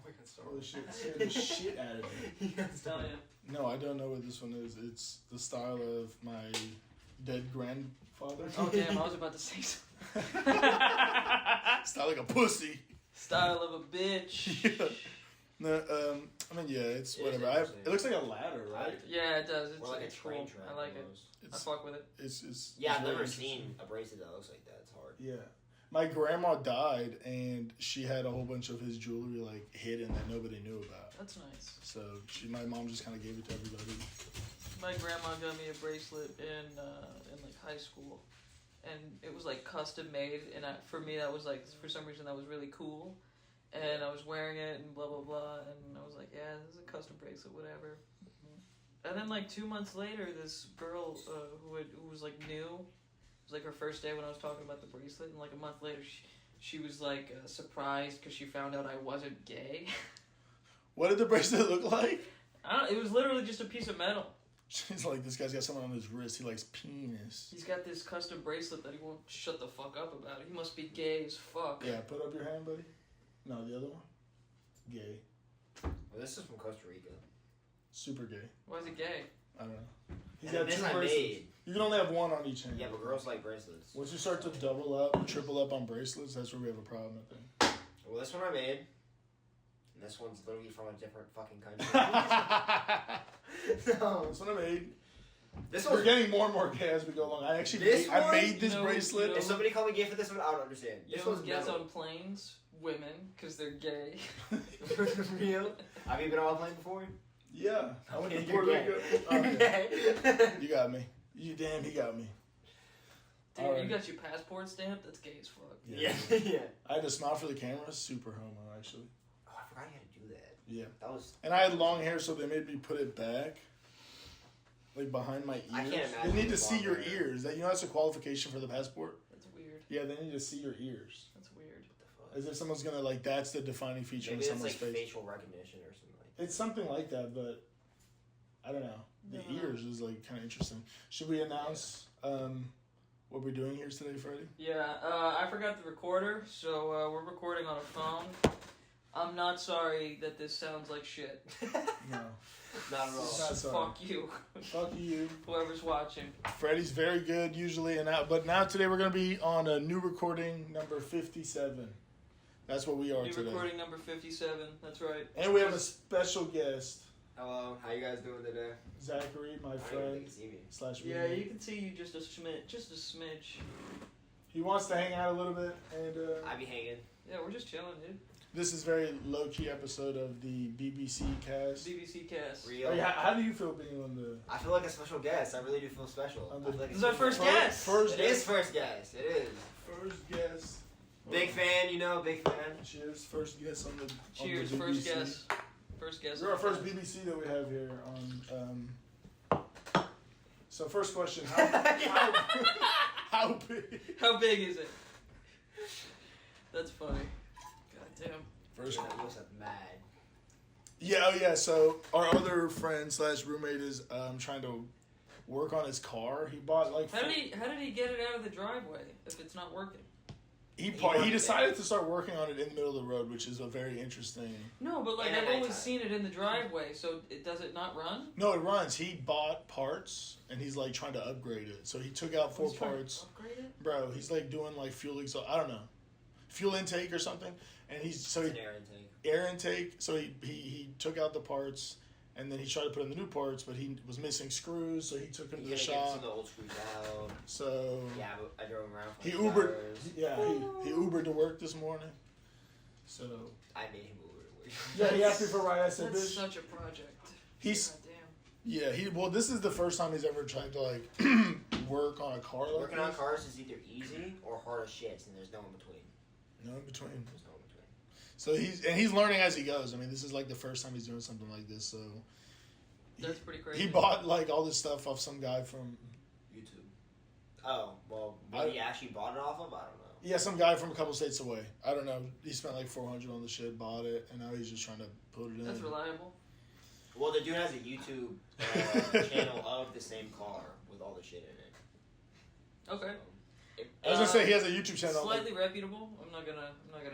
we can start. Holy shit, scared the shit out of me. No, I don't know what this one is. It's the style of my dead grandfather. Oh, damn, I was about to say something. Style like a pussy. Style of a bitch. Yeah. No, I mean, yeah, it's whatever. It looks like a ladder, right? Yeah, it does. It's like a train cool. track. I like almost. it. I fuck with it. It's Yeah, I've really never interesting. seen a bracelet that looks like that. It's hard. Yeah. My grandma died, and she had a whole bunch of his jewelry like hidden that nobody knew about. That's nice. So my mom just kind of gave it to everybody. My grandma got me a bracelet in like high school, and it was like custom made. And for me, that was like for some reason that was really cool. And I was wearing it and blah blah blah, and I was like, yeah, this is a custom bracelet, whatever. And then like 2 months later, this girl who was like new, it was like her first day when I was talking about the bracelet, and like a month later, she was like surprised because she found out I wasn't gay. What did the bracelet look like? It was literally just a piece of metal. She's like, this guy's got something on his wrist. He likes penis. He's got this custom bracelet that he won't shut the fuck up about. He must be gay as fuck. Yeah, put up your hand, buddy. No, the other one? Gay. Well, this is from Costa Rica. Super gay. Why is he gay? I don't know. He's And got this two I bracelets. made. You can only have one on each hand. Yeah, but girls like bracelets. Once you start to double up, triple up on bracelets, that's where we have a problem, I think. Well, this one I made. And this one's literally from a different fucking country. No, that's what I made. This We're one's... getting more and more gay as we go along. I actually This I one? made this You know- bracelet. you know- If somebody called me gay for this one, I don't understand. You This know one's who gets metal. on planes? Women, because they're gay. Real? Have you been on a plane before? Yeah. I went to You're Puerto gay. Rico. Oh, yeah. You got me. He got me. Dude, Alright. you got your passport stamped? That's gay as fuck. Yeah. Yeah. I had to smile for the camera. Super homo, actually. Oh, I forgot you had to do that. Yeah. That was... And I had long hair, so they made me put it back. Like behind my ears. I can't imagine They need to with see long your hair. ears. That, you know, that's a qualification for the passport. That's weird. Yeah, they need to see your ears. That's weird. What the fuck? As if someone's gonna like. That's the defining feature Maybe of it's someone's like face. facial recognition or something like that. It's something like that, but I don't know. The No. ears is like kind of interesting. Should we announce what we're doing here today, Freddy? Yeah, I forgot the recorder, so we're recording on a phone. I'm not sorry that this sounds like shit. No. Not at all. Not sorry. Fuck you. Fuck you. Whoever's watching. Freddy's very good usually, but now today we're gonna be on a new recording number 57. That's what we are New today. recording number 57, that's right. And we have a special guest, Hello, how you guys doing today? Zachary, my I don't think you friend can see me. / Yeah, roommate. you can see you just a smidge. He wants to hang out a little bit, and I be hanging. Yeah, we're just chilling, dude. this is a very low-key episode of the BBC cast. BBC cast. Real. Oh, yeah, how do you feel being on the... I feel like a special guest. I really do feel special. On I the- feel like This is our first guest. First It is guest. first guest. It is. First guest. Big fan, you know, big fan. Cheers. First guest on the Cheers, on the first BBC. guest. First guest. You're our first BBC that we have here on. So first question: how big? How big is it? That's funny. God damn. First. Yeah, you was mad. Yeah. Oh yeah. So our other friend / roommate is trying to work on his car. He bought like. How did he get it out of the driveway if it's not working? He decided to start working on it in the middle of the road, which is a very interesting. No, but like And at I've always nighttime. seen it in the driveway, so does it not run? No, it runs. He bought parts and he's like trying to upgrade it. So he took out 4 He's trying to parts. Upgrade it? Bro, he's like doing like fuel exhaust. I don't know, fuel intake or something. And It's an he air intake. air intake. So he took out the parts and then he tried to put in the new parts, but he was missing screws. So he took him to You the gotta get some of shop. the old screws out. So Yeah, but I drove him around for he like 2 Ubered. hours. Yeah, he Ubered to work this morning. So I made him Uber to work. yeah, he asked me for a ride. I said, That's "Bitch." such a project. He's God damn. yeah. Well, this is the first time he's ever tried to like work on a car like Working on this. cars is either easy or hard as shit, and there's no in between. No in between. There's no in between. So he's learning as he goes. I mean, this is like the first time he's doing something like this. So That's pretty crazy. he bought like all this stuff off some guy from YouTube. Oh, well, what he actually bought it off of, I don't know. yeah, some guy from a couple states away. I don't know. He spent like $400 on the shit, bought it, and now he's just trying to put it in. That's reliable. Well, the dude has a YouTube channel of the same car with all the shit in it. Okay. So, I was gonna say he has a YouTube channel. Slightly reputable. I'm not gonna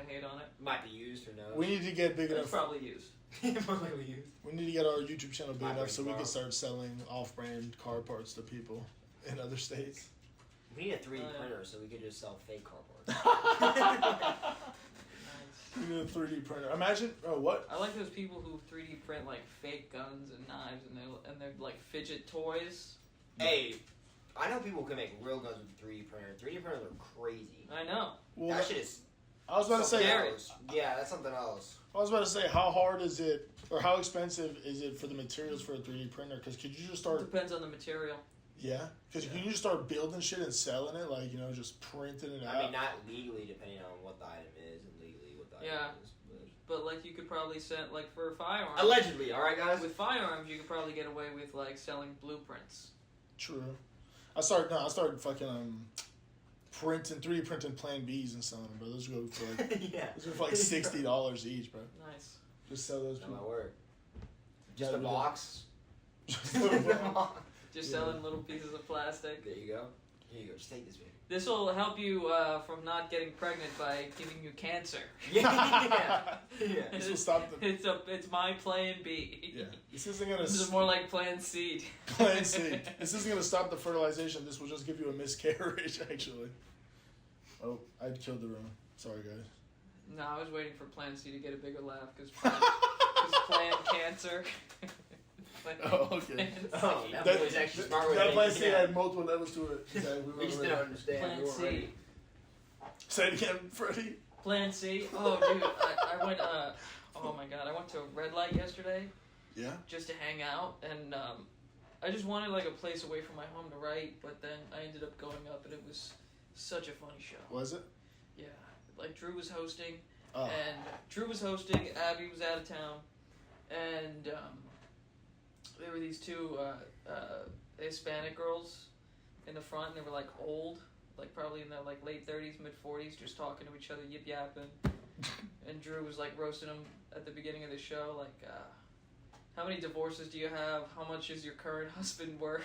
hate on it. Might be used, who knows? We need to get big enough. It's probably used. We need to get our YouTube channel big enough so we can start selling off-brand car parts to people in other states. We need a 3D printer so we could just sell fake car parts. We need a 3D printer. Imagine, what? I like those people who 3D print like fake guns and knives and they're like fidget toys. Hey, I know people can make real guns with a 3D printer. 3D printers are crazy. I know. Well, that shit is. I was about to say. Yeah, that's something else. I was about to say, how hard is it, or how expensive is it for the materials for a 3D printer? Because could you just start? It depends on the material. Yeah, because can you just start building shit and selling it, like just printing it out? I mean, not legally, depending on what the item is, and legally what the item is. But like you could probably send like for firearms. Allegedly, all right, guys. With firearms, you could probably get away with like selling blueprints. True. I started fucking 3D printing Plan Bs and selling them, bro. Those go for like those are for like $60 each, bro. Nice. Just sell those. My word. Just a box. Just selling little pieces of plastic. There you go. Here you go. Just take this, baby. This will help you from not getting pregnant by giving you cancer. Yeah. This will stop the. It's my Plan B. Yeah. This isn't gonna. This is more like Plan C. Plan C. This isn't gonna stop the fertilization. This will just give you a miscarriage, actually. Oh, I killed the room. Sorry, guys. No, I was waiting for Plan C to get a bigger laugh because Plan Cancer. Oh, okay. That was actually smart. That Plan C had multiple levels to it. We just didn't understand. Plan C. Say it again, Freddy. Plan C. Oh, dude, I went. Oh my God, I went to a red light yesterday. Yeah. Just to hang out, and I just wanted like a place away from my home to write, but then I ended up going up, and it was such a funny show. Was it? Yeah, like Drew was hosting, and Abby was out of town, and there were these two Hispanic girls in the front, and they were like old, like probably in their like late 30s, mid 40s, just talking to each other, yip yapping, and Drew was like roasting them at the beginning of the show, like, how many divorces do you have? How much is your current husband worth?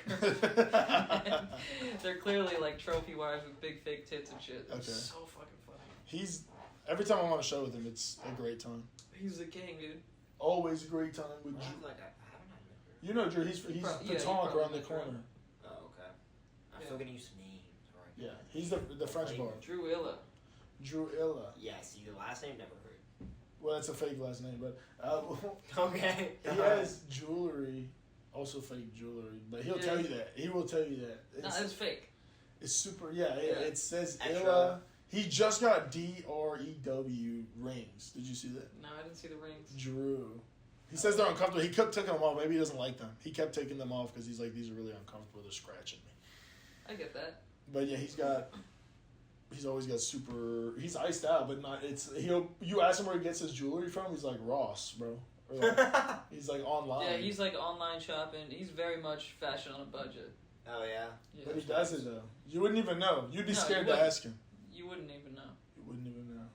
They're clearly like trophy wives with big fake tits and shit. It's so fucking funny. Every time I'm on a show with him, it's a great time. He's the king, dude. Always a great time with Drew. You know Drew, he's the talk around the corner. Oh, okay. I'm still gonna use some names, alright? Yeah, he's the French bar. Drew Illa. Yeah, see, the last name never heard. Well, it's a fake last name, but okay. He has jewelry, also fake jewelry, but he'll tell you that. He will tell you that. It's fake. It's super. Yeah, it says Illa. He just got DREW rings. Did you see that? No, I didn't see the rings. Drew. He says they're uncomfortable. He kept taking them off. Maybe he doesn't like them. He kept taking them off because he's like, these are really uncomfortable. They're scratching me. I get that. But yeah, he's always got super. He's iced out, but not. You ask him where he gets his jewelry from. He's like Ross, bro. Or like, he's like online. Yeah, he's like online shopping. He's very much fashion on a budget. Oh yeah. But he does it though. You wouldn't even know. You'd be scared to ask him. You wouldn't even know. You wouldn't even know.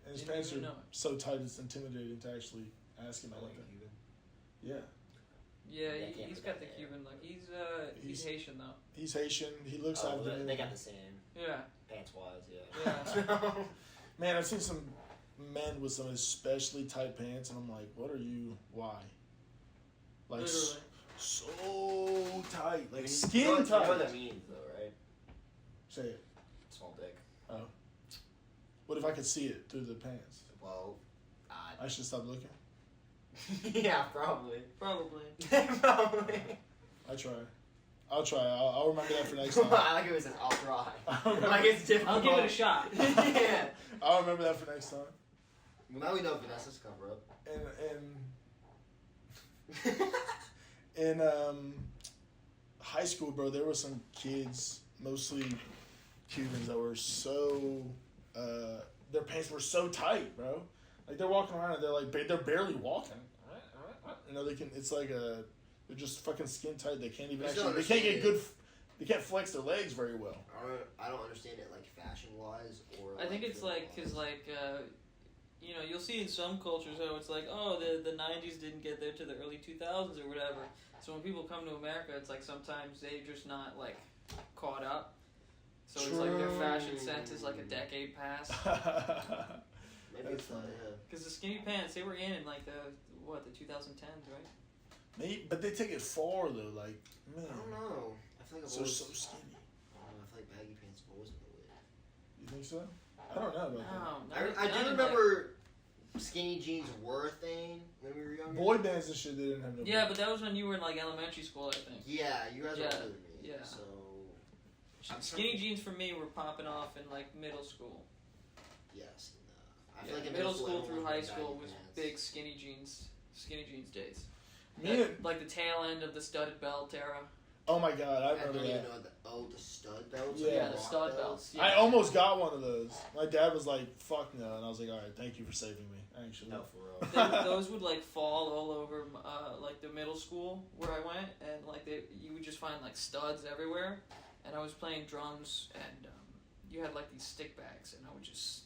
And his pants are so tight, it's intimidating to actually ask him about that. Yeah. Yeah, he's got the Cuban look. He's Haitian though. He's Haitian. He looks like they got the same. Yeah. Pants wise, yeah. Man, I've seen some men with some especially tight pants, and I'm like, what are you? Why? Like literally. So tight, like skin tight. You know what that means, though, right? Say it. Small dick. Oh. What if I could see it through the pants? Well, I should stop looking. Yeah, probably. Probably. I try. I'll try. I'll remember that for next time. I like it was I'll try. Like it's difficult. I'll give it a shot. Yeah. I'll remember that for next time. Well, now we know Vanessa's cover up. In high school, bro, there were some kids, mostly Cubans, that were so their pants were so tight, bro. Like they're walking around and they're barely walking. You know, it's like they're just fucking skin tight. They can't even they can't get good. They can't flex their legs very well. I don't understand it like fashion wise or. I think it's like because you know, you'll see in some cultures how it's like, oh, the 90s didn't get there to the early 2000s or whatever. So when people come to America, it's like sometimes they're just not like caught up. So it's like their fashion sense is like a decade past. Maybe it's not, yeah. Because the skinny pants, they were in like the 2010s, right? Maybe, but they take it far though. Like, man. I don't know. I feel like So skinny. I don't know. I feel like baggy pants have always been the way. You think so? I don't know about that. I do remember skinny jeans were a thing when we were younger. Boy bands and shit, they didn't have no. Yeah, but that was when you were in like elementary school, I think. Yeah, you guys were older than me. Yeah. So skinny jeans for me were popping off in like middle school. Yes. I feel like in middle school through high everyone school wore was baggy big skinny jeans days. Me, Like the tail end of the studded belt era. oh my god, I pants. I remember don't even that. know the stud belts. Yeah. Yeah, the stud belts. Yeah. I almost got one of those. My dad was like, "Fuck no," and I was like, "All right, thank you for saving me." Actually, No, for real. Those would like fall all over like the middle school where I went, and like you would just find like studs everywhere. And I was playing drums, and you had like these stick bags, and I would just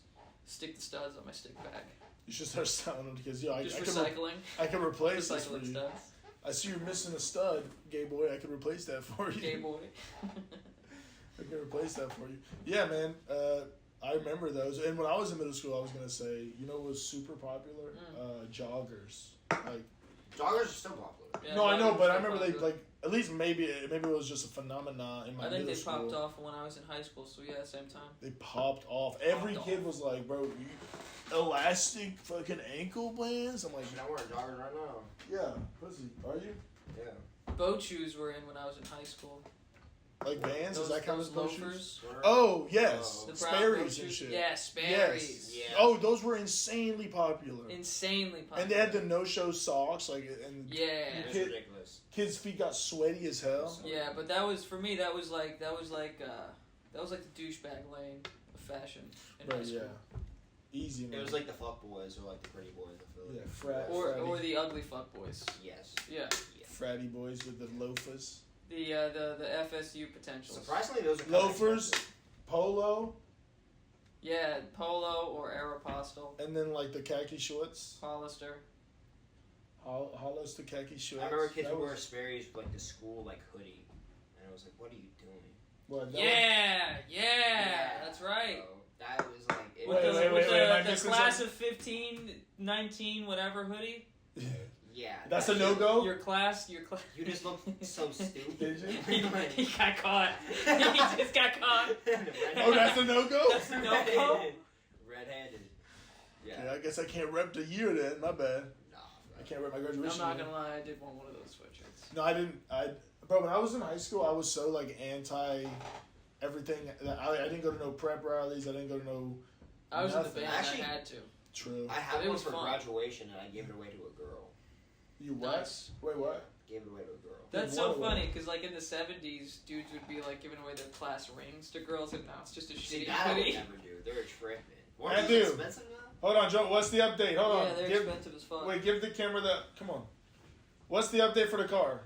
stick the studs on my stick bag. You should start selling them because Just recycling. I can replace this for Recycling you. studs. I see you're missing a stud, gay boy. I can replace that for you. Gay boy. I can replace that for you. Yeah, man. I remember those. And when I was in middle school, I was gonna say, you know, what was super popular? Joggers. Like, Joggers are still popular. Yeah, no, I know, but I still remember they popular. like at least maybe it was just a phenomenon in my I think middle they school. popped off when I was in high school, so yeah, same time. They popped off. Every Popped kid off. was like, "Bro, elastic fucking ankle bands." I'm like, I'm wearing joggers right now. "Yeah, pussy, are you?" Yeah. Boat shoes were in when I was in high school. Like bands? Those, Is that kind those of loafers? loafers. Oh yes, The brown boat Sperry's and shoes. shit. Yeah, Sperry's. Yeah. Oh, those were insanely popular. Insanely popular. And they had the no-show socks, like, and Yeah. It's Kid- ridiculous. kids' feet got sweaty as hell. Yeah, but that was for me. That was like the douchebag lane of fashion in high Right, school. yeah. Easy, man. It was like the fuck boys or like the pretty boys. I feel like. Yeah, frat. Or the ugly fuck boys. Yes. Yeah. Fratty boys with the loafers. The FSU potentials. Surprisingly, those are Loafers, polo, Yeah, polo or Aeropostale. and then like the khaki shorts. Hollister. Hollows to khaki shorts. I remember kids That would wear was- Sperry's like the school like hoodie, and I was like, "What are you doing?" What, that Yeah, that's right. So that was like. It With was, the, wait, with am I the missing class something? of 15, 19, whatever hoodie. one? yeah. That's a that no-go? Your class. You just look so stupid. Did you? he got caught. He just got caught. Oh, that's a no-go? That's a no-go? Red-handed. Yeah, Yeah. I guess I can't rep the year then. My bad. Nah, I can't rep my I'm graduation not year. gonna lie, I did want one of those sweatshirts. No, I didn't. Bro, when I was in high school, I was so like anti everything. I didn't go to no prep rallies. I didn't go to no. I was Nothing. in the band. Actually- I had to. True. I had But it one was for fun. graduation, and I gave it away to a girl. You what? Nice. Wait, what? Gave it away to a girl. That's Give so one away. funny because like in the 70s, dudes would be like giving away their class rings to girls, and now it's just a See, shitty that I would hoodie. never do. They're tripping. I Weren't do. those expensive now? Hold on, Joe. What's the update? Hold Yeah, on. they're Give, expensive as fuck. wait, give the camera the. Come on. What's the update for the car?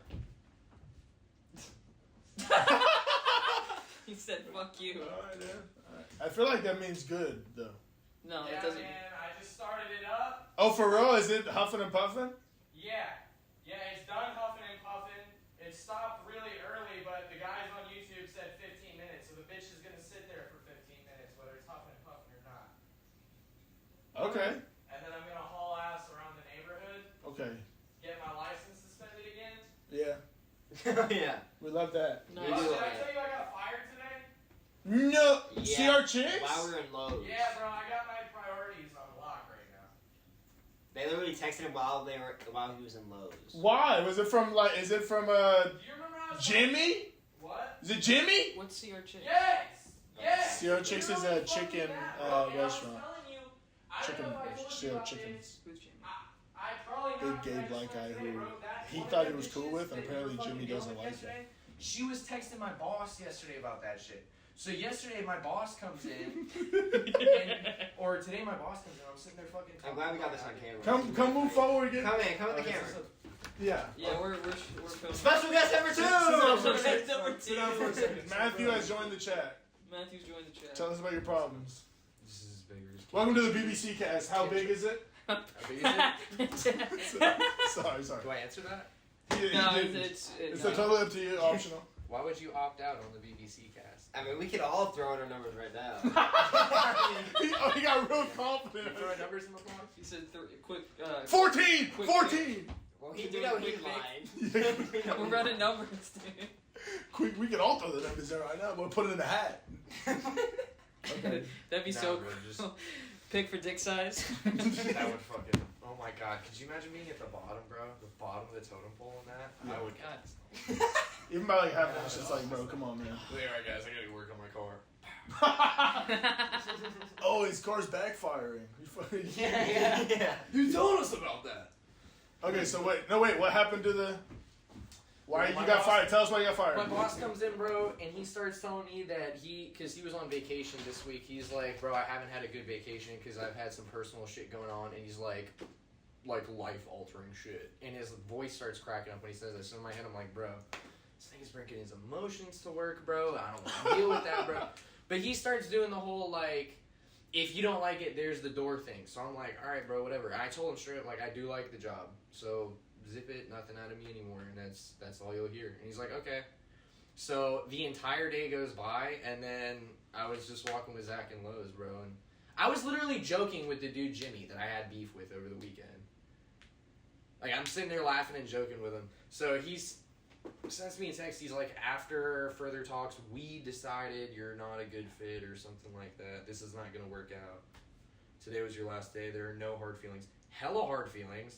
He said, "Fuck you." Alright, man. Alright. I feel like that means good, though. No, Yeah, it doesn't. man, I just started it up. Oh, for real? Is it huffing and puffing? Yeah, it's done huffing and puffing. It stopped really early, but the guys on YouTube said 15 minutes, so the bitch is gonna sit there for 15 minutes, whether it's huffing and puffing or not. Okay. And then I'm gonna haul ass around the neighborhood, Okay. get my license suspended again. Yeah. Yeah. We love that. Nice. You Oh, do did I it. tell you I got fired today? No. Yeah. See our chicks? While we were in Lowe's. Yeah, bro, I got my priorities on lock right now. They literally texted him while he was in Lowe's. Why? Is it from Do you remember I was Jimmy? What? Is it Jimmy? What's CR Chick? Yes! Sierra Chicks is a Literally chicken, fucking that, bro. And restaurant. I was telling you, I Chicken, don't know if I told you Sierra about chickens. this. Who's Jimmy? I probably Big not, gay but I just black guy wanted to say, who bro, that he one thought of he the was cool bitches with, and that you apparently were Jimmy fucking doesn't dealing like with yesterday, she was texting my boss yesterday about that shit. So yesterday my boss comes in, or today my boss comes in. I'm sitting there fucking. I'm glad we got this on camera. Come move forward again. Come in, come with the Alright, camera. Yeah. Yeah, we're filming. Special guest number Sit down for a 2! second. Number Sit down for a second. Matthew has joined the chat. Matthew's joined the chat. Tell us about your problems. This is as big as Welcome to the BBC cast. How big is it? How big is it? Sorry. Do I answer that? He No, didn't. it's It's no. totally up to you. Optional. Why would you opt out on the BBC cast? I mean, we could all throw in our numbers right now. he got real confident. Throw numbers in the box. He said quick. 14! Quick 14! Well, You we doing know quick he's pick? lying. We're running numbers, dude. Quick, we can all throw the numbers there right now. We'll put it in the hat. Okay. That'd be Nah, so bro, cool. just- Pick for dick size. That would fucking. Oh my god, could you imagine being at the bottom, bro? The bottom of the totem pole in that? Yeah. I would. God. Even by like half an inch, it's like, bro, come on, man. Alright, guys, I gotta work on my car. Oh, his car's backfiring. Yeah. You told us about that. Okay, so wait. What happened to the... Why Well, you my got boss- fired? Tell us why you got fired. My boss comes in, bro, and he starts telling me that because he was on vacation this week, he's like, bro, I haven't had a good vacation because I've had some personal shit going on, and he's like life-altering shit. And his voice starts cracking up when he says this. So in my head, I'm like, bro, this thing is bringing his emotions to work, bro. I don't want to deal with that, bro. But he starts doing the whole, like, if you don't like it, there's the door thing. So I'm like, all right, bro, whatever. I told him straight up, like, I do like the job. So zip it, nothing out of me anymore, and that's all you'll hear. And he's like, okay. So the entire day goes by, and then I was just walking with Zach and Lowe's, bro, and I was literally joking with the dude Jimmy that I had beef with over the weekend. Like, I'm sitting there laughing and joking with him. So he's sends me a text. He's like, after further talks, we decided you're not a good fit or something like that. This is not going to work out. Today was your last day. There are no hard feelings. Hella hard feelings.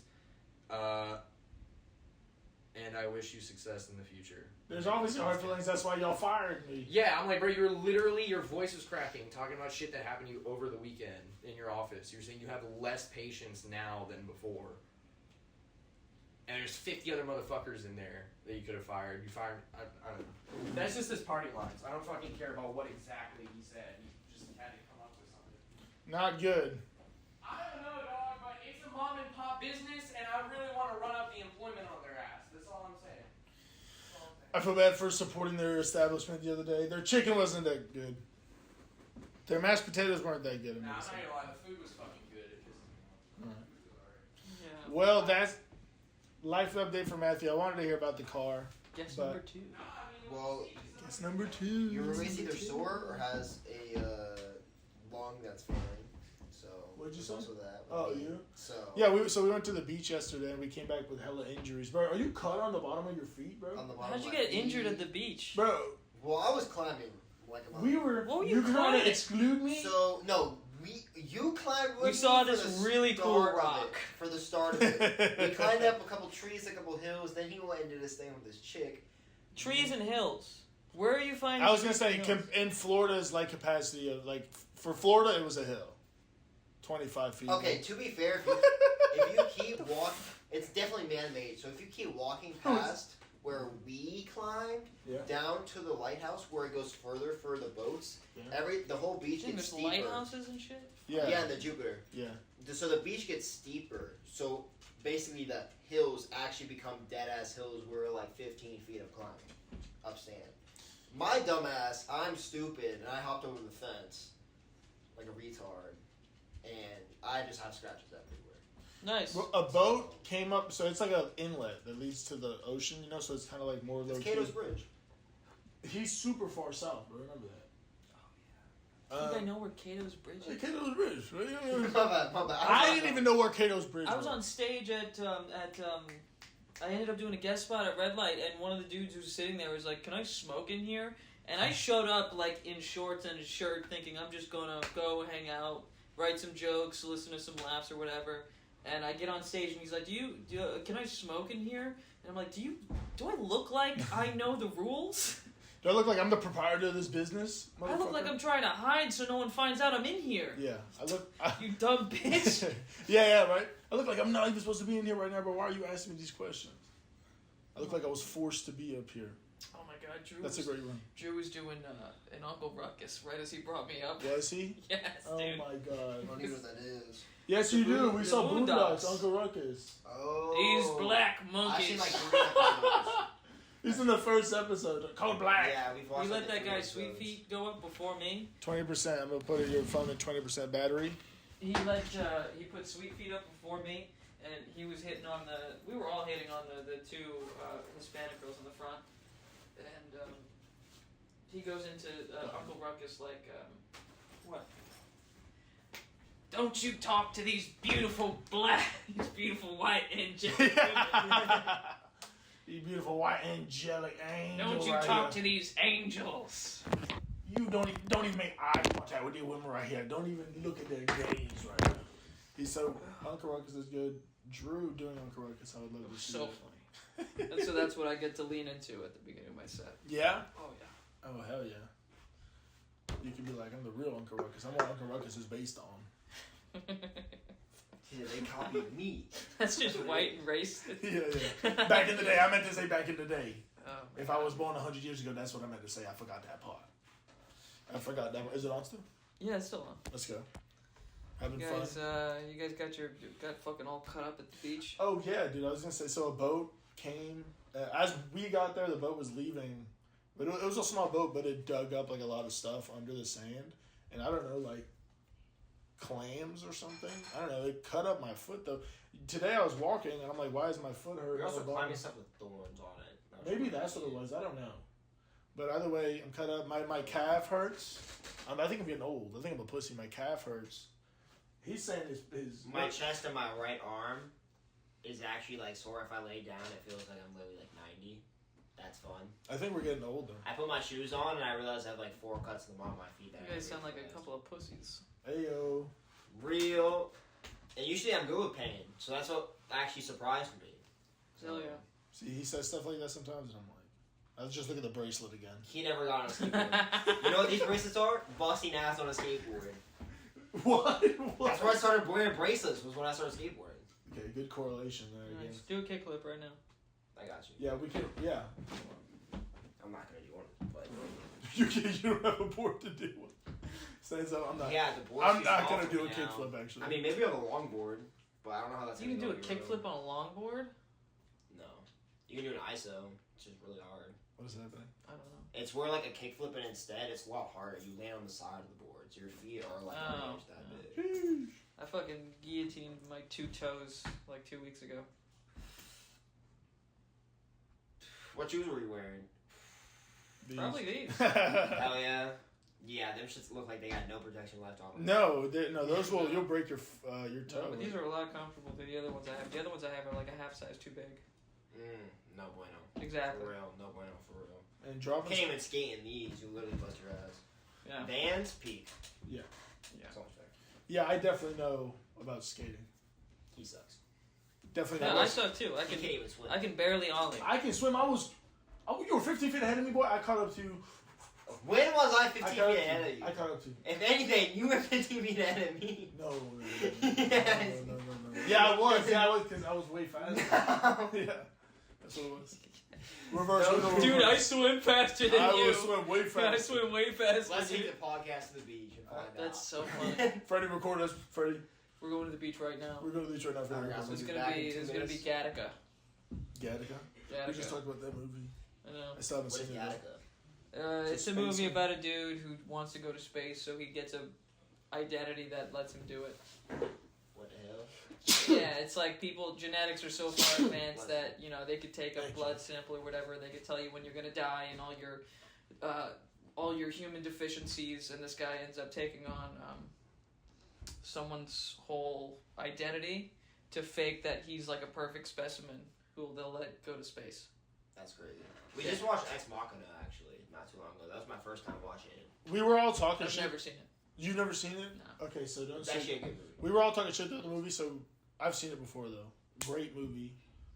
And I wish you success in the future. There's obviously hard feelings. That's why y'all fired me. Yeah, I'm like, bro, you're literally, your voice was cracking, talking about shit that happened to you over the weekend in your office. You're saying you have less patience now than before. And there's 50 other motherfuckers in there that you could have fired. You fired, I don't know. That's just his party lines. I don't fucking care about what exactly he said. He just had to come up with something. Not good. I don't know, dog, but it's a mom and pop business, and I really want to run up the employment on their ass. That's all I'm saying. I feel bad for supporting their establishment the other day. Their chicken wasn't that good. Their mashed potatoes weren't that good. Nah, I'm not gonna lie, the food was fucking good. It just, Alright. Yeah. Well, that's life update for Matthew. I wanted to hear about the car. Guess but- number 2. Well, It's number 2. your roommate's either sore or has a lung that's failing. So What'd you there's say? also that. Oh, you? So Yeah, we went to the beach yesterday and we came back with hella injuries. Bro, are you cut on the bottom of your feet, bro? on the bottom How'd of you my get feet- injured at the beach? Bro, Well, I was climbing like a we were. What were you you trying climbing? to exclude me? So no, you climbed with We saw me for this the really cool start of rock. it, for the start of it. We climbed up a couple trees, a couple hills. Then he went into this thing with this chick. Trees and hills. Where are you finding? I was gonna say trees and hills? in Florida's like capacity of like for Florida it was a hill, 25 feet. Okay, to be fair, if you keep walking, it's definitely man-made. So if you keep walking past where we climbed Yeah. down to the lighthouse where it goes further for the boats, Yeah. the whole beach Dang, gets there's steeper. lighthouses and shit. Yeah. Yeah, and the Jupiter. Yeah. So the beach gets steeper. So basically, the hills actually become dead-ass hills where like 15 feet of climbing, upstand. My dumbass, I'm stupid, and I hopped over the fence like a retard, and I just have scratches everywhere. Nice. Well, a boat came up, so it's like an inlet that leads to the ocean, you know. So it's kind of like more low It's key. Cato's Bridge. He's super far south, bro. Remember that? I think I know where Cato's Bridge is. Cato's Bridge. Right? my bad. I didn't even know where Cato's Bridge I was was. on stage I ended up doing a guest spot at Red Light, and one of the dudes who was sitting there was like, "Can I smoke in here?" And I showed up like in shorts and a shirt, thinking I'm just gonna go hang out, write some jokes, listen to some laughs or whatever. And I get on stage, and he's like, "Can I smoke in here?" And I'm like, "Do I look like I know the rules? Do I look like I'm the proprietor of this business? I look like I'm trying to hide so no one finds out I'm in here. Yeah, I look. You dumb bitch." yeah, right. I look like I'm not even supposed to be in here right now, but why are you asking me these questions? I look like I was forced to be up here. Oh my God, Drew. That's a great one. Drew was doing an Uncle Ruckus right as he brought me up. Was he? Yes, Oh dude. my I god. don't even know what that is. Yes, The you do. Boon- We the saw Boondocks. Boondocks, Uncle Ruckus. Oh. These black I've monkeys. seen like 3 episodes. He's in the first episode. Color black. Yeah, we've watched You let like, that 3 guy episodes. Sweet Feet go up before me. 20%. I'm gonna put your phone at 20% battery. He put Sweet Feet up before me, and he was hitting on we were all hitting on the two Hispanic girls in the front, and he goes into Uncle Ruckus like, what? Don't you talk to these beautiful white angelic women. You beautiful white angelic angel. Don't you right talk here. to these angels. You don't even make eye contact with these women right here. Don't even look at their gaze right now. He's so Uncle Ruckus is good. Drew doing Uncle Ruckus, I would love to see. So funny. And so that's what I get to lean into at the beginning of my set. Yeah? Oh yeah. Oh hell yeah. You can be like, I'm the real Uncle Ruckus. I'm what Uncle Ruckus is based on. Yeah, they copied me. That's just white and racist. Yeah. Back in the day. I meant to say back in the day. Oh, If I was born 100 years ago, that's what I meant to say. I forgot that part. I forgot that. Is it on still? yeah, it's still on. Let's go. Having You fun. guys, you guys got fucking all cut up at the beach. Oh yeah, dude. I was gonna say. So a boat came as we got there. The boat was leaving, but it was a small boat, but it dug up like a lot of stuff under the sand, and I don't know, like clams or something. I don't know. It cut up my foot though. Today I was walking and I'm like, why is my foot hurt? We're on also the bottom? climbing stuff with thorns on it. Maybe that's what it was. I don't know. But either way, I'm cut up. My calf hurts. I think I'm getting old. I think I'm a pussy. My calf hurts. He's saying his My chest and my right arm is actually like sore. If I lay down, it feels like I'm literally like 90. That's fun. I think we're getting older. I put my shoes on and I realized I have like 4 cuts in the bottom of my feet. That You guys I sound like really a couple of pussies. Ayo. Real. And usually I'm good with pain, so that's what actually surprised me. Hell yeah. See, he says stuff like that sometimes, and I'm like, let's just look at the bracelet again. He never got on a skateboard. You know what these bracelets are? Busting ass on a skateboard. What? That's where I started wearing bracelets. Was when I started skateboarding. Okay, good correlation there again. Nice. Do a kickflip right now. I got you. Yeah, we can. Yeah. I'm not gonna do one, but You don't have a board to do one. Say so. I'm not. yeah, the board's I'm too not small gonna for do a me now. kickflip actually. I mean, maybe on a longboard, but I don't know how that's. You can do gonna a go on your kickflip road. on a longboard? No, you can do an ISO, which is really hard. What is that thing? I don't know. It's where like a kickflip, and instead it's a lot harder. You land on the side of the board, so your feet are like an inch that big. I fucking guillotined my 2 toes like 2 weeks ago. What shoes were you wearing? These. Probably these. Hell yeah. Yeah, them shits look like they got no protection left on them. No, those will. You'll break your toe. No, but these are a lot comfortable than the other ones I have. The other ones I have are like a half size too big. No bueno. Exactly. For real, no bueno, for real. And You dropping. can't even skate in these, you literally bust your ass. Yeah. Vans, peak. Yeah. Yeah. So much better. Yeah, I definitely know about skating. He sucks. Definitely. Yeah, know I about- suck too. He can't even swim. I can barely ollie. I can swim. You were 15 feet ahead of me, boy. I caught up to you. When was I I 15 caught feet up to ahead of you. you? I caught up to you. If anything, you were 15 feet ahead of me. No. Yes. No. Yeah, I was. Yeah, I was because I was way faster. No. Yeah, that's what it was. Reverse. No, we'll go Dude, reverse. I swim faster than I you. will swim way faster. I swim way faster. Let's than take you. the podcast to the beach and find That's out. so funny. Freddie, record us. Freddie, We're going to the beach right now. we're going to the beach right now. Freddie, Alright, record It's us. so- gonna back be in 2 it's gonna be minutes. Gattaca. Gattaca. We just talked about that movie. I know. I still haven't What is seen it. Gattaca? It's a space movie one. about a dude who wants to go to space, so he gets a identity that lets him do it. What the hell? Yeah, it's like genetics are so far advanced that, they could take a Thank blood sample or whatever, they could tell you when you're gonna die and all your human deficiencies, and this guy ends up taking on someone's whole identity to fake that he's like a perfect specimen who they'll let go to space. That's crazy. We just watched Ex Machina, actually, not too long ago. That was my first time watching it. We were all talking I've shit. never seen it. You've never seen it? No. Okay, so don't It's say. actually a good movie. We were all talking shit throughout the movie, so I've seen it before though. Great movie,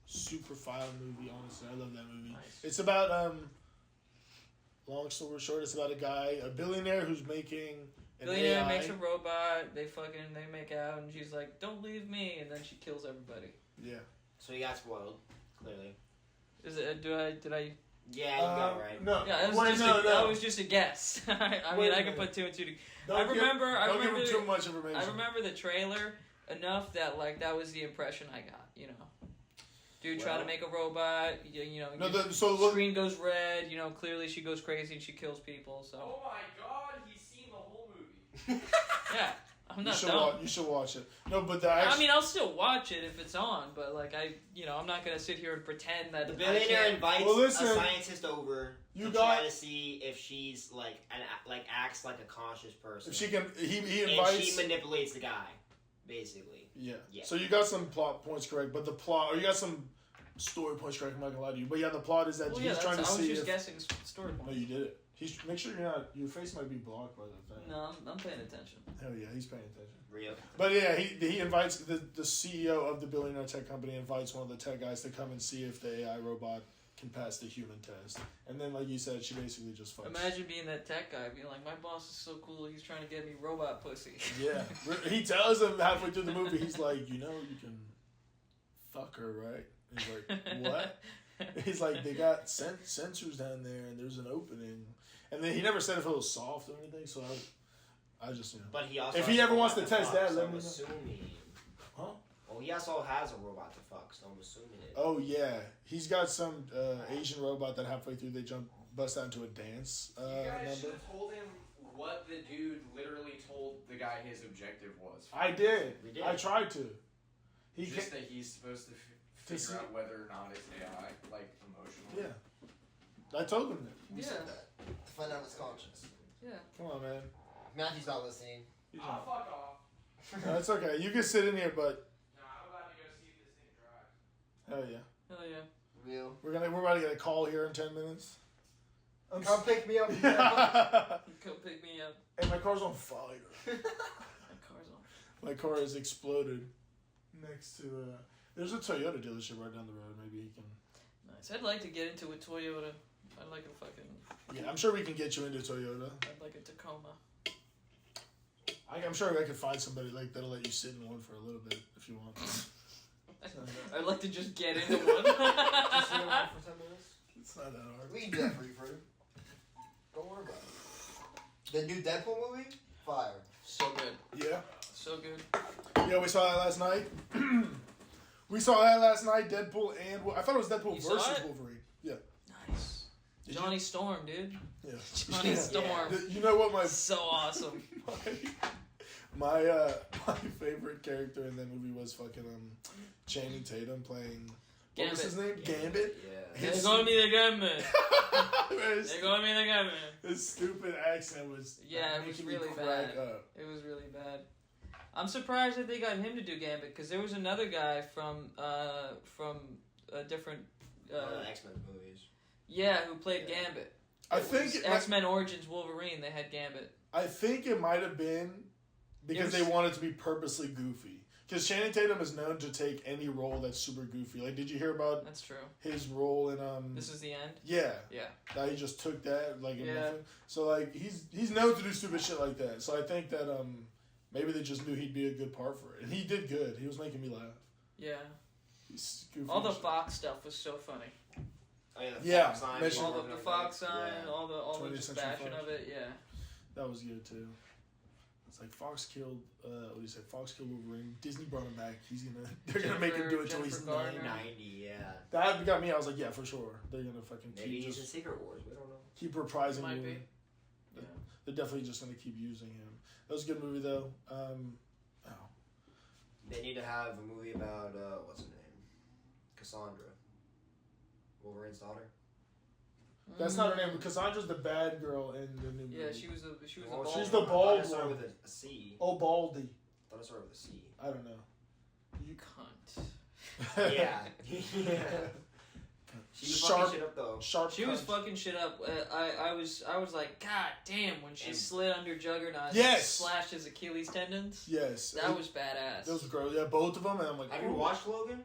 super file movie. Honestly, I love that movie. Nice. It's about long story short, it's about a guy, a billionaire who's making an Billionaire AI. makes a robot, they make out, and she's like, "Don't leave me," and then she kills everybody. Yeah. So you got spoiled, clearly. Is it? Did I? Yeah, you got it right. No. Yeah, it was Wait, just no. that was just a guess. I Wait mean, a I can minute. put 2 and 2 together. Don't I remember give him too much information. I remember the trailer enough that that was the impression I got. Dude trying to Well- make a robot. No, your so look. screen goes red. Clearly she goes crazy and she kills people. So Oh my god, he's seen the whole movie. yeah, I'm not dumb. You should watch it. No, but I mean, I'll still watch it if it's on, but like I'm not gonna sit here and pretend that the billionaire invites a scientist over to try to see if she's acts like a conscious person. If she can, he invites. And she manipulates the guy, basically. Yeah. So you got some plot points correct, but you got some story points correct. I'm not gonna lie to you, but yeah, the plot is that he's trying to see. I was just guessing story points. No, you did it. Make sure your face might be blocked by the thing. No, I'm paying attention. Hell yeah, he's paying attention. Real. But yeah, he invites the CEO of the billionaire tech company invites one of the tech guys to come and see if the AI robot can pass the human test. And then, like you said, she basically just fights. Imagine being that tech guy, being like, my boss is so cool, he's trying to get me robot pussy. Yeah. He tells him halfway through the movie, he's like, you can fuck her, right? And he's like, what? He's like, they got sensors down there and there's an opening. And then he never said if it was soft or anything, so I just, But he also if he ever wants to test that, let me know. Assuming. Huh? Well, he also has a robot to fuck, so I'm assuming it. Oh, yeah. He's got some Asian robot that halfway through they bust out into a dance You guys number. should have told him what the dude literally told the guy his objective was. I did. We did. I tried to. Just that he's supposed to figure out whether or not it's AI, like, emotionally. Yeah. I told him that. We said that. To find out his conscience. Yeah. Come on, man. Matthew's not listening. Fuck off. No, it's okay. You can sit in here, but No, I'm about to go see if this thing drives. hell yeah. Hell yeah. Real. We're about to get a call here in 10 minutes. Come pick me up. Come pick me up. And my car's on fire. My car's on. My car has exploded next to there's a Toyota dealership right down the road. Maybe he can. Nice. I'd like to get into a Toyota. I'd like a fucking. Yeah, I'm sure we can get you into Toyota. I'd like a Tacoma. I'm sure I could find somebody like that'll let you sit in one for a little bit if you want. I'd like to just get into one. Just sit around for 10 minutes. It's not that hard. We can do that for you, Freddy. Don't worry about it. The new Deadpool movie? Fire. So good. Yeah. So good. Yeah, we saw that last night. Deadpool and I thought it was Deadpool You versus saw it? Wolverine. Yeah. Nice. Did Johnny Storm, dude. Yeah. Johnny Storm. You know what my So awesome. my favorite character in that movie was fucking Channing Tatum playing. What was his name? Gambit. Yeah. They're going to be the gunman. They're going to be the gunman. His stupid accent was It was making me really crack bad. up. It was really bad. I'm surprised that they got him to do Gambit because there was another guy from a different One of the X-Men movies. yeah, who played Gambit. I think X-Men Origins Wolverine. They had Gambit. I think it might have been because they wanted to be purposely goofy. Because Channing Tatum is known to take any role that's super goofy. Like, did you hear about That's true. his role in This is the end. Yeah. Yeah. That he just took that like in Yeah. nothing. So like he's known to do stupid shit like that. So I think that maybe they just knew he'd be a good part for it, and he did good. He was making me laugh. Yeah. He's goofy All the as shit. Fox stuff was so funny. Oh, yeah, Yeah, Fox sign, Mission- All the Fox sign, Yeah. all the 20th just Century fashion Fox. of it. Yeah. That was good too. It's like Fox killed. What do you say? Fox killed Wolverine. Disney brought him back. They're gonna make him do it till he's Jennifer 90. Garner. 90, yeah. That got me. I was like, yeah, for sure. They're gonna fucking Maybe he's in just Secret Wars. We don't know. keep reprising Might him. be. Yeah. They're definitely just gonna keep using him. That was a good movie though. They need to have a movie about what's her name, Cassandra, Wolverine's daughter. That's not her name. Cassandra's the bad girl in the new movie. Yeah, she was the Oh, bald she's one. the bald I thought it started one. with a C. Oh, Baldy. I thought it started with a C. I don't know. You cunt. Yeah. yeah. She was Sharp. fucking shit up though. Sharp. She was punch. fucking shit up. I was like, God damn! When she And- slid under Juggernaut, Yes! and slashed his Achilles tendons. Yes. That was badass. That was gross. Yeah, both of them, and I'm like, Have you ooh. watched Logan?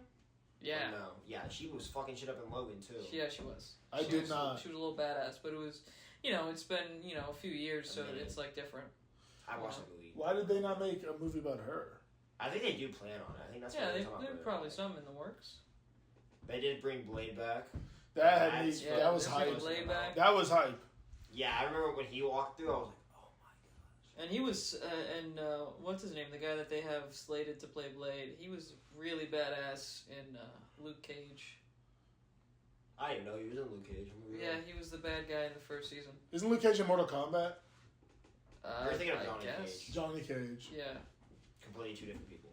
Yeah, Or no. Yeah, she was fucking shit up in Logan too. yeah, she was. I She did was- not. She was a little badass, but it was, it's been a few years, so minute. it's like different. I watched the movie. Why did they not make a movie about her? I think they do plan on it. I think that's Yeah, what they, they're talking there's about. probably some in the works. They did bring Blade back. That had me. Yeah, that was there's hype. Blade back. That was hype. Yeah, I remember when he walked through. I was like, oh my gosh. And he was, what's his name? The guy that they have slated to play Blade. He was really badass in Luke Cage. I didn't know he was in Luke Cage. Yeah, he was the bad guy in the first season. Isn't Luke Cage in Mortal Kombat? You're thinking of I Johnny guess. Cage. Johnny Cage. Yeah. completely two different people.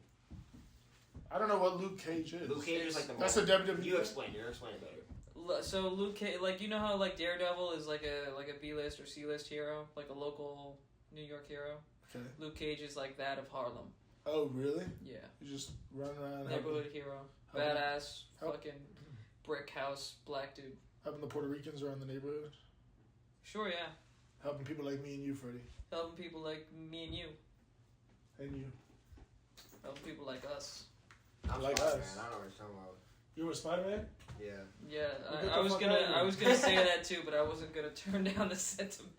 I don't know what Luke Cage is. Luke Cage is like the. That's a WWE. You explain it better. So Luke Cage, like, you know how like Daredevil is like a B-list or C-list hero, like a local New York hero. Okay. Luke Cage is like that of Harlem. Oh really? Yeah. You just run around. Neighborhood hero, badass, fucking brick house, black dude. Helping the Puerto Ricans around the neighborhood. Sure, yeah. Helping people like me and you, Freddy. Helping people like me and you. And you. Helping people like us. I'm Like Spider-Man. us. I don't know what you're talking about. You were Spider-Man? Yeah. Yeah, Well, get I the was fuck gonna out of here. I was gonna say that too, but I wasn't gonna turn down the sentiment.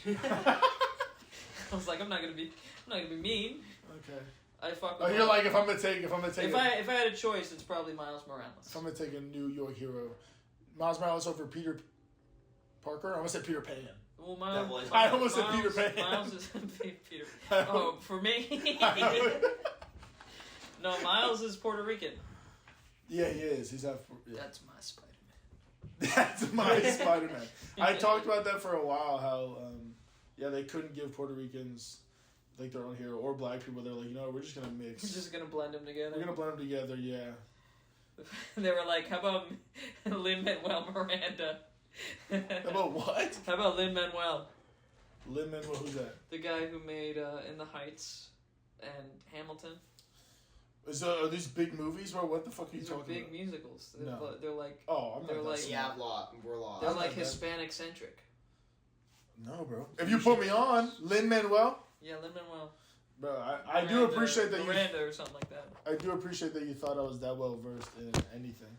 I was like, I'm not gonna be mean. Okay. I fuck Oh, with you're like, if I'm gonna take if I had a choice, it's probably Miles Morales. if I'm gonna take a New York hero, Miles Morales over Peter Parker. I almost said Peter Pan. Well, That was- I almost said Peter Pan. Miles is Peter. Oh, for me. No, Miles is Puerto Rican. Yeah, he is. He's half. Yeah. That's my Spider-Man. That's my Spider-Man. I talked about that for a while. How, they couldn't give Puerto Ricans like their own hero or black people. They're like, we're just gonna mix. We're just gonna blend them together. We're gonna blend them together. Yeah. They were like, how about Lin-Manuel Miranda? How about what? How about Lin-Manuel? Lin-Manuel, who's that? The guy who made In the Heights and Hamilton. Are these big movies, bro? What the fuck are you These are talking big about? musicals. No. They're like Oh, I'm they're not. like- Like, We're lost. they're I'm like not that- Hispanic centric. no, bro. If you put me on Lin-Manuel, Yeah, Lin-Manuel. bro, I do appreciate that Miranda or something like that. I do appreciate that you thought I was that well versed in anything.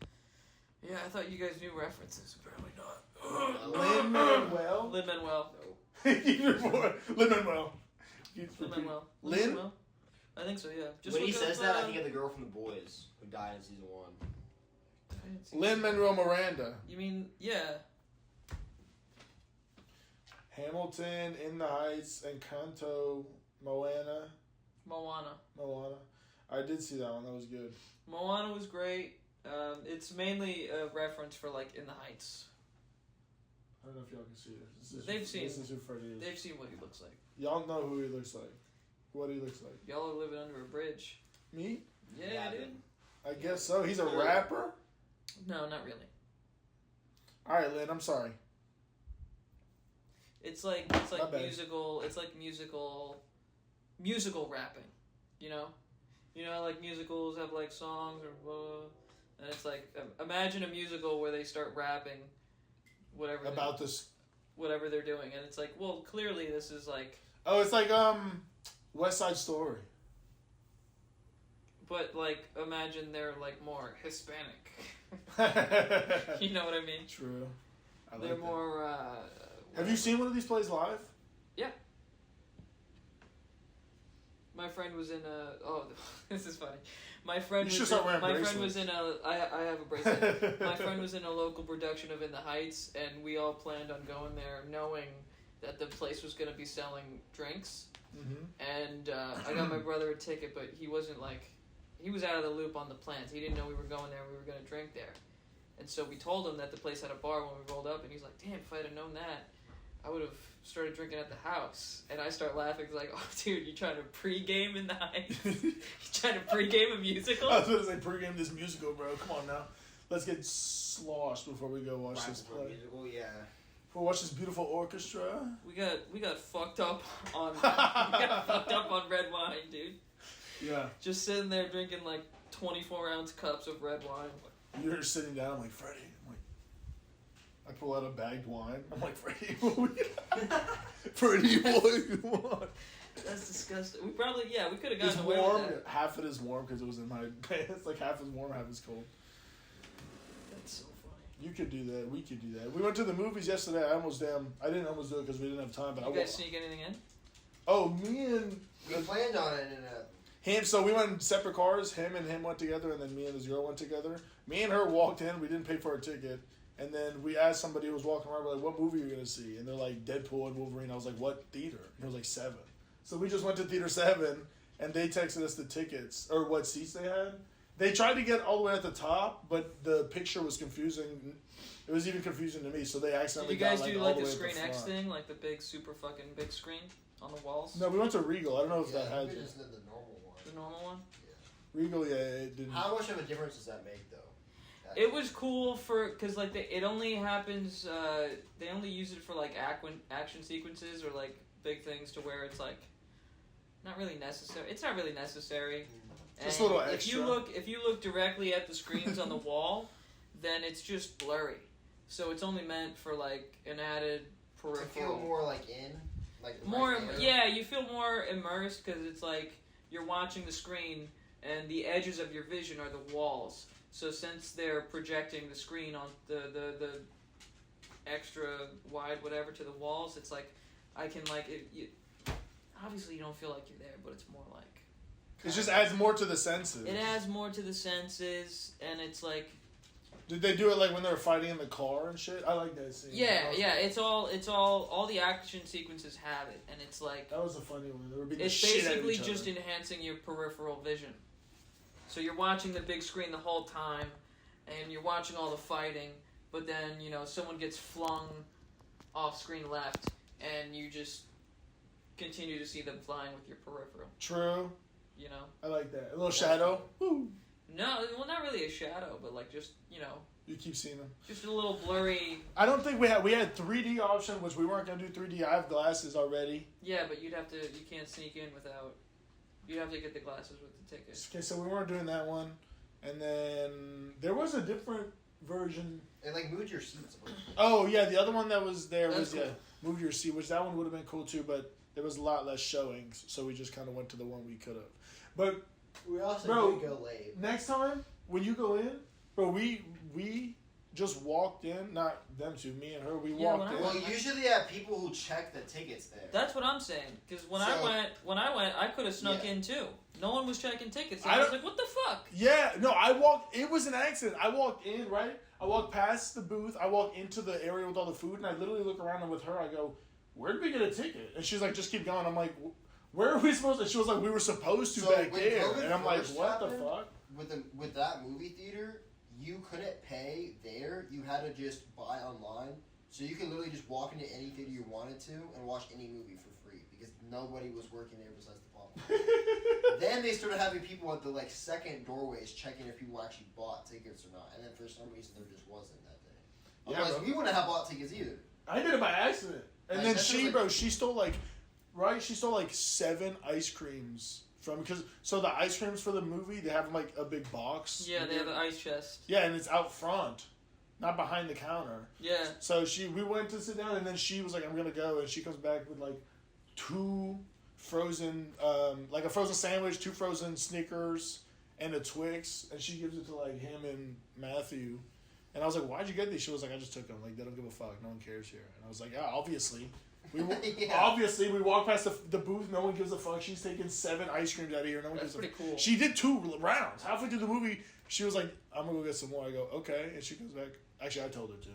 Yeah, I thought you guys knew references. Apparently not. Lin-Manuel. Lin-Manuel. Lin-Manuel. Lin-Manuel. Lin? Lin-Manuel? I think so, yeah. Just When he look says up, that, I think of the girl from The Boys who died in season 1. I didn't see- Lin-Manuel Miranda. You mean, yeah. Hamilton, In the Heights, Encanto, Moana. Moana. I did see that one. That was good. Moana was great. It's mainly a reference for, like, In the Heights. I don't know if y'all can see this. They've This is who Freddy is. They've seen what he looks like. Y'all know who he looks like. What he looks like. Y'all are living under a bridge. Me? Yeah, dude. I guess so. He's a rapper? No, not really. Alright, Lynn, I'm sorry. It's like My bad. musical. It's like musical rapping. You know, like musicals have like songs or blah, and it's like imagine a musical where they start rapping, whatever they're doing, and it's like, well, clearly this is like. Oh, it's like West Side Story. But like, imagine they're like more Hispanic. You know what I mean? True. I like They're that. more. Have you seen one of these plays live? Yeah. My friend was in a. Oh, this is funny. My friend You should was. start wearing My friend bracelets. was in a. I have a bracelet. My friend was in a local production of In the Heights, and we all planned on going there, knowing that the place was going to be selling drinks. Mm-hmm. And I got my brother a ticket, but he wasn't like. He was out of the loop on the plans. He didn't know we were going there. We were going to drink there. And so we told him that the place had a bar when we rolled up, and he's like, "Damn, if I had known that, I would have started drinking at the house." And I start laughing, like, "Oh, dude, you trying to pregame In the Heights? You trying to pregame a musical?" I was going to say pregame this musical, bro. Come on now. Let's get sloshed before we go watch this play. Musical, yeah. We'll watch this beautiful orchestra. We got fucked up on red wine, dude. Yeah. Just sitting there drinking like 24-ounce cups of red wine. You're sitting down. I'm like, Freddy. I pull out a bagged wine. I'm like, Freddy, what Freddy, what do you want? That's disgusting. We could have It's gotten away warm. with that. Half it is warm because it was in my pants. Like half is warm, half is cold. That's so funny. You could do that. We could do that. We went to the movies yesterday. I didn't almost do it because we didn't have time. But You guys sneak anything in? Oh, me and We planned on it in a. him. So we went in separate cars. Him and him went together, and then me and this girl went together. Me and her walked in. We didn't pay for our ticket. And then we asked somebody who was walking around, we're like, what movie are you going to see? And they're like, Deadpool and Wolverine. I was like, what theater? And it was like 7. So we just went to theater 7, and they texted us the tickets, or what seats they had. They tried to get all the way at the top, but the picture was confusing. It was even confusing to me, so they Did accidentally you guys got do all like the the way at Screen the X front. thing? Like the big, super fucking big screen on the walls? No, we went to Regal. I don't know if that had we it. just did the normal one. The the normal one. Regal, yeah, it didn't. How much of a difference does that make, though? It was cool because like it only happens. They only use it for like action sequences or like big things to where it's like not really necessary. It's not really necessary. Just a little If extra. you look directly at the screens on the wall, then it's just blurry. So it's only meant for like an added peripheral. To feel more like in, like More, right there. yeah, you feel more immersed because it's like you're watching the screen and the edges of your vision are the walls. So since they're projecting the screen on the extra wide whatever to the walls, it's like I can like obviously you don't feel like you're there, but it's more like It just adds more to the senses. it adds more to the senses, and it's like Did they do it like when they were fighting in the car and shit? I like that scene. yeah, it's all the action sequences have it, and it's like That was a funny one. They were beating it's the shit out of basically each just other. enhancing your peripheral vision. So you're watching the big screen the whole time, and you're watching all the fighting, but then, someone gets flung off screen left, and you just continue to see them flying with your peripheral, True. you know? I like that. A little shadow. Woo. No, well, not really a shadow, but like just, You keep seeing them. just a little blurry. I don't think we had 3D option, which we weren't gonna do 3D. I have glasses already. Yeah, but you can't sneak in without, you'd have to get the glasses with the ticket. Okay, so we weren't doing that one, and then there was a different version. It like moved your seats. Oh yeah, the other one that was there That's was move your seat, which that one would have been cool too, but there was a lot less showings, so we just kind of went to the one we could have. But We also Bro. did go late. next time when you go in, bro, we just walked in, not them two, me and her. We Yeah, walked when I in. Well, usually have people who check the tickets there. That's what I'm saying. Because when So- I went, I could have snuck Yeah. in too. No one was checking tickets. I I was don't- like, what the fuck? Yeah, no, I walked. It was an accident. I walked in, right? I walked past the booth. I walked into the area with all the food, and I literally look around, and with her, I go, "Where did we get a ticket?" And she's like, "Just keep going." I'm like, "Where are we supposed to?" She was like, "We were supposed to So back when there," COVID and I'm like, first "What the happened- fuck?" With that movie theater, you couldn't pay there. You had to just buy online. So you could literally just walk into any theater you wanted to and watch any movie for free because nobody was working there besides the popcorn. Then they started having people at the second doorways checking if people actually bought tickets or not. And then for some reason there just wasn't that day. Yeah, Otherwise, bro. we wouldn't have bought tickets either. I did it by accident, and Like, then that she, was bro, she stole she stole 7 ice creams from so the ice creams for the movie they have like a big box. Yeah, they have an ice chest. Yeah, and it's out front, not behind the counter. Yeah. So we went to sit down, and then she was like, "I'm gonna go," and she comes back with 2 frozen, a frozen sandwich, 2 frozen Snickers, and a Twix, and she gives it to him and Matthew, and I was like, "Why'd you get these?" She was like, "I just took them. They don't give a fuck. No one cares here." And I was like, "Yeah, obviously." Yeah. Obviously, we walk past the booth. No one gives a fuck. She's taking 7 ice creams out of here. No one That's gives a pretty cool. She did 2 rounds. Halfway through the movie, she was like, "I'm gonna go get some more." I go, "Okay," and she comes back. Actually, I told her to.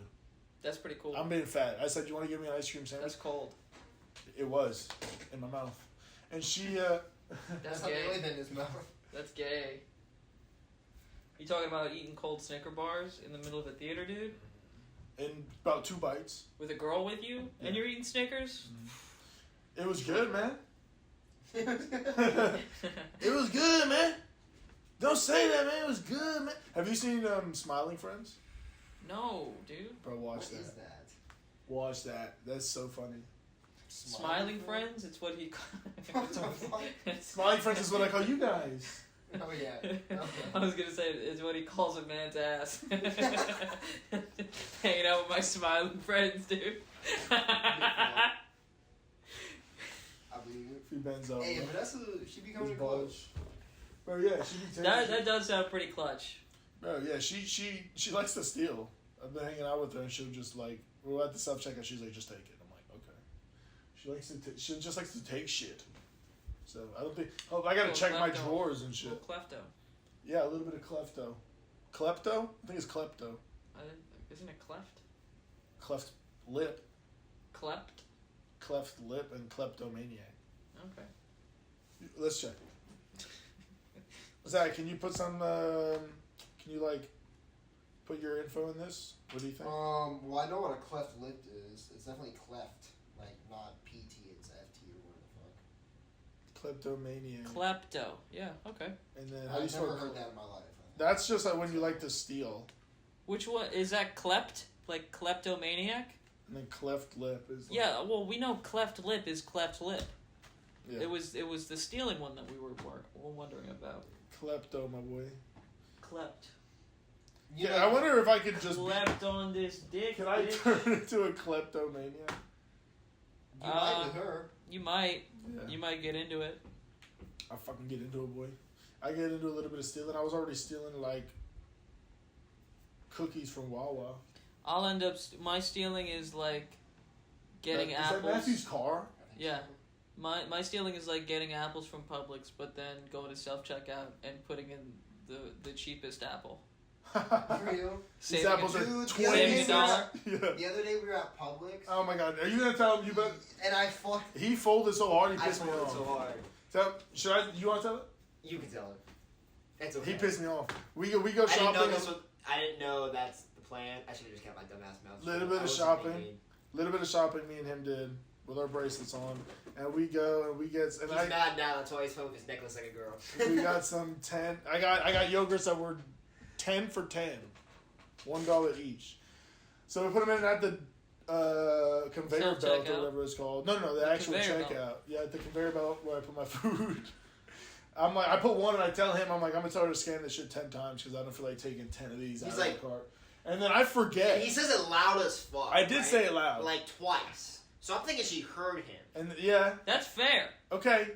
That's pretty cool. I'm being fat. I said, "You want to give me an ice cream sandwich?" That's cold. It was in my mouth, and she. That's That's not gay. really been his mouth. That's gay. You talking about eating cold Snicker bars in the middle of a theater, dude? In about 2 bites. With a girl with you? And you're eating Snickers? It was good, man. It was good, man. Don't say that, man. It was good, man. Have you seen Smiling Friends? No, dude. Bro, watch What that. is that? Watch that. That's so funny. Smiling friends? It's what he What the fuck? Smiling Friends is what I call you guys. Oh yeah. Okay. I was gonna say it's what he calls a man's ass. Hanging out with my smiling friends, dude. I believe it. If he bends over. Hey, Vanessa, she be coming His to close. bulge. Bro, yeah, she be taking that does sound pretty clutch. Bro, yeah, she likes to steal. I've been hanging out with her, and she'll just we're at the self checkout. She's like, "Just take it." I'm like, "Okay." She just likes to take shit. So I don't think. Oh, I gotta Little check my klepto. drawers and shit. Little klepto. Yeah, a little bit of klepto. Klepto? I think it's klepto. Isn't it cleft? Cleft lip, Clept? cleft lip, and kleptomaniac. Okay. Let's check. Zach, can you put some? Can you put your info in this? What do you think? Well, I know what a cleft lip is. It's definitely cleft, not PT. It's FT or whatever the fuck. Kleptomaniac. Klepto. Yeah. Okay. And then how do you I've spell? never heard that in my life. That's just like when you like to steal. Which one is that? Klept? Like kleptomaniac? And then cleft lip is. Like, Yeah. Well, we know cleft lip is cleft lip. Yeah. It was the stealing one that we were wondering about. Klepto, my boy. Clept. You Yeah, know, I wonder if I could just. Clept on this dick. Can I bitch. turn into a kleptomaniac? You might with her. You might. Yeah. You might get into it. I fucking get into it, boy. I get into a little bit of stealing. I was already stealing like cookies from Wawa. I'll end up. My stealing is like getting Is apples. that Matthew's car? Yeah. My stealing is like getting apples from Publix, but then going to self checkout and putting in the cheapest apple. For real? These Saving apples a- are Dude, saving $20. $1. Yeah. The other day we were at Publix. Oh my god, are you gonna tell him you bet? And I fucked. He folded so hard he I pissed me folded off. so hard. Should I? You want to tell it? You can tell him. It's okay. He pissed me off. We go I didn't know shopping. this was. I didn't know that's the plan. I should have just kept my dumbass mouth. Little shut. bit I of wasn't shopping. thinking. Little bit of shopping me and him did with our bracelets on, and we go and we get and He's mad now. That's why he's holding his necklace like a girl. we got some 10. I got yogurts that were 10 for $10, $1 each. So we put them in at the conveyor belt Self-checkout. or whatever it's called. No, the actual conveyor checkout. belt. Yeah, at the conveyor belt where I put my food. I'm like, I put one and I tell him, I'm gonna tell her to scan this shit 10 times because I don't feel like taking 10 of these He's out like- of the cart. And then I forget. And he says it loud as fuck. I did right? say it loud. Like twice. So I'm thinking she heard him. And yeah, That's fair. okay,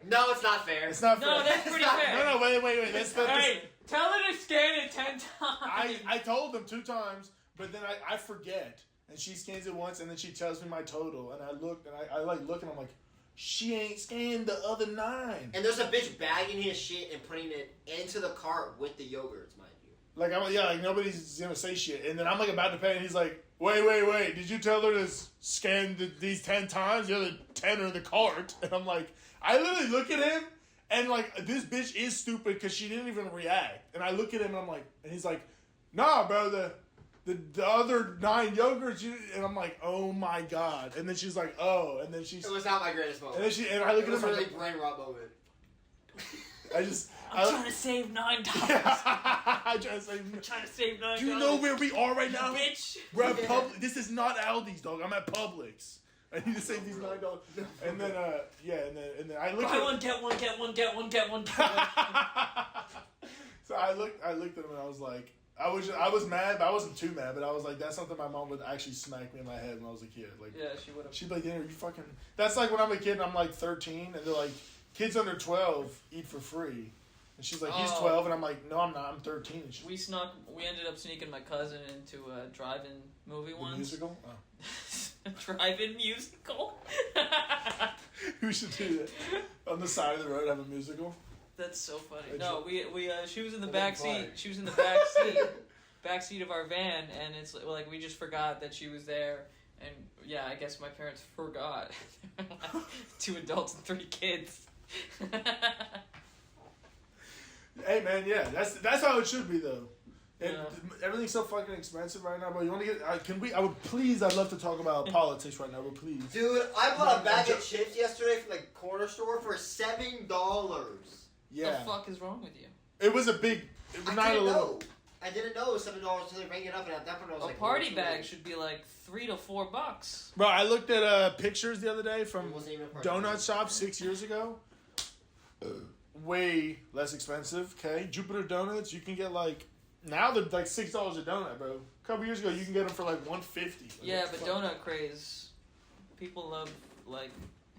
No, it's not fair. it's not fair. No, that's pretty fair. No, wait. That's Hey, tell her to scan it 10 times. I told them 2 times, but then I forget, and she scans it once, and then she tells me my total, and I look, and I like look, and I'm like, she ain't scanned the other 9. And there's a bitch bagging his shit and putting it into the cart with the yogurts, mind you. Like like nobody's gonna say shit, and then I'm like about to pay, and he's like, wait, did you tell her to scan these 10 times? The other 10 are in the cart, and I'm like, I literally look at him, and like this bitch is stupid because she didn't even react, and I look at him, and I'm like, and he's like, nah, bro, the other 9 yogurts, and I'm like, oh my god, and then she's like, oh, and then she's, It was not my greatest moment. and I look It at was him, a and really brain rot moment. I'm trying to save $9. I try to say, I'm trying to save $9. do you know where we are right now? Bitch. We're at Publix. This is not Aldi's, dog. I'm at Publix. I need to save these $9. And then, and then I looked. Buy one, get one, get one, get one, get one. So I looked at him and I was like, I was mad, but I wasn't too mad. But I was like, that's something my mom would actually smack me in my head when I was a kid. Like, Yeah, she would have. she'd be like, "Yeah, you fucking." That's like when I'm a kid and I'm like 13, and they're like, kids under 12 eat for free. And she's like, he's Oh. 12, and I'm like, no, I'm not. I'm 13. And she's We ended up sneaking my cousin into a drive-in movie the once. musical. Oh. A drive-in musical. We should do that on the side of the road. Have a musical. That's so funny. A No, we she was in the That'd back be seat. fun. She was in the back seat, back seat of our van, and it's like we just forgot that she was there. And yeah, I guess my parents forgot. 2 adults and 3 kids. Hey man, yeah, that's how it should be though. And Yeah. everything's so fucking expensive right now, bro. You want to get? Can we? I'd love to talk about politics right now, but please. Dude, I bought a bag of chips yesterday from the corner store for $7. Yeah, The fuck is wrong with you? it was a big. It was I not a didn't little. know. I didn't know it was $7 until they rang it up, and at that point I was A like, party "What's bag wrong?" should be like $3 to $4. Bro, I looked at pictures the other day It from wasn't even a party donut bag. shop 6 years ago. Way less expensive. Okay, Jupiter Donuts. You can get like now they're like $6 a donut, bro. A couple years ago, you can get them for like $1.50. Yeah, but donut craze. People love like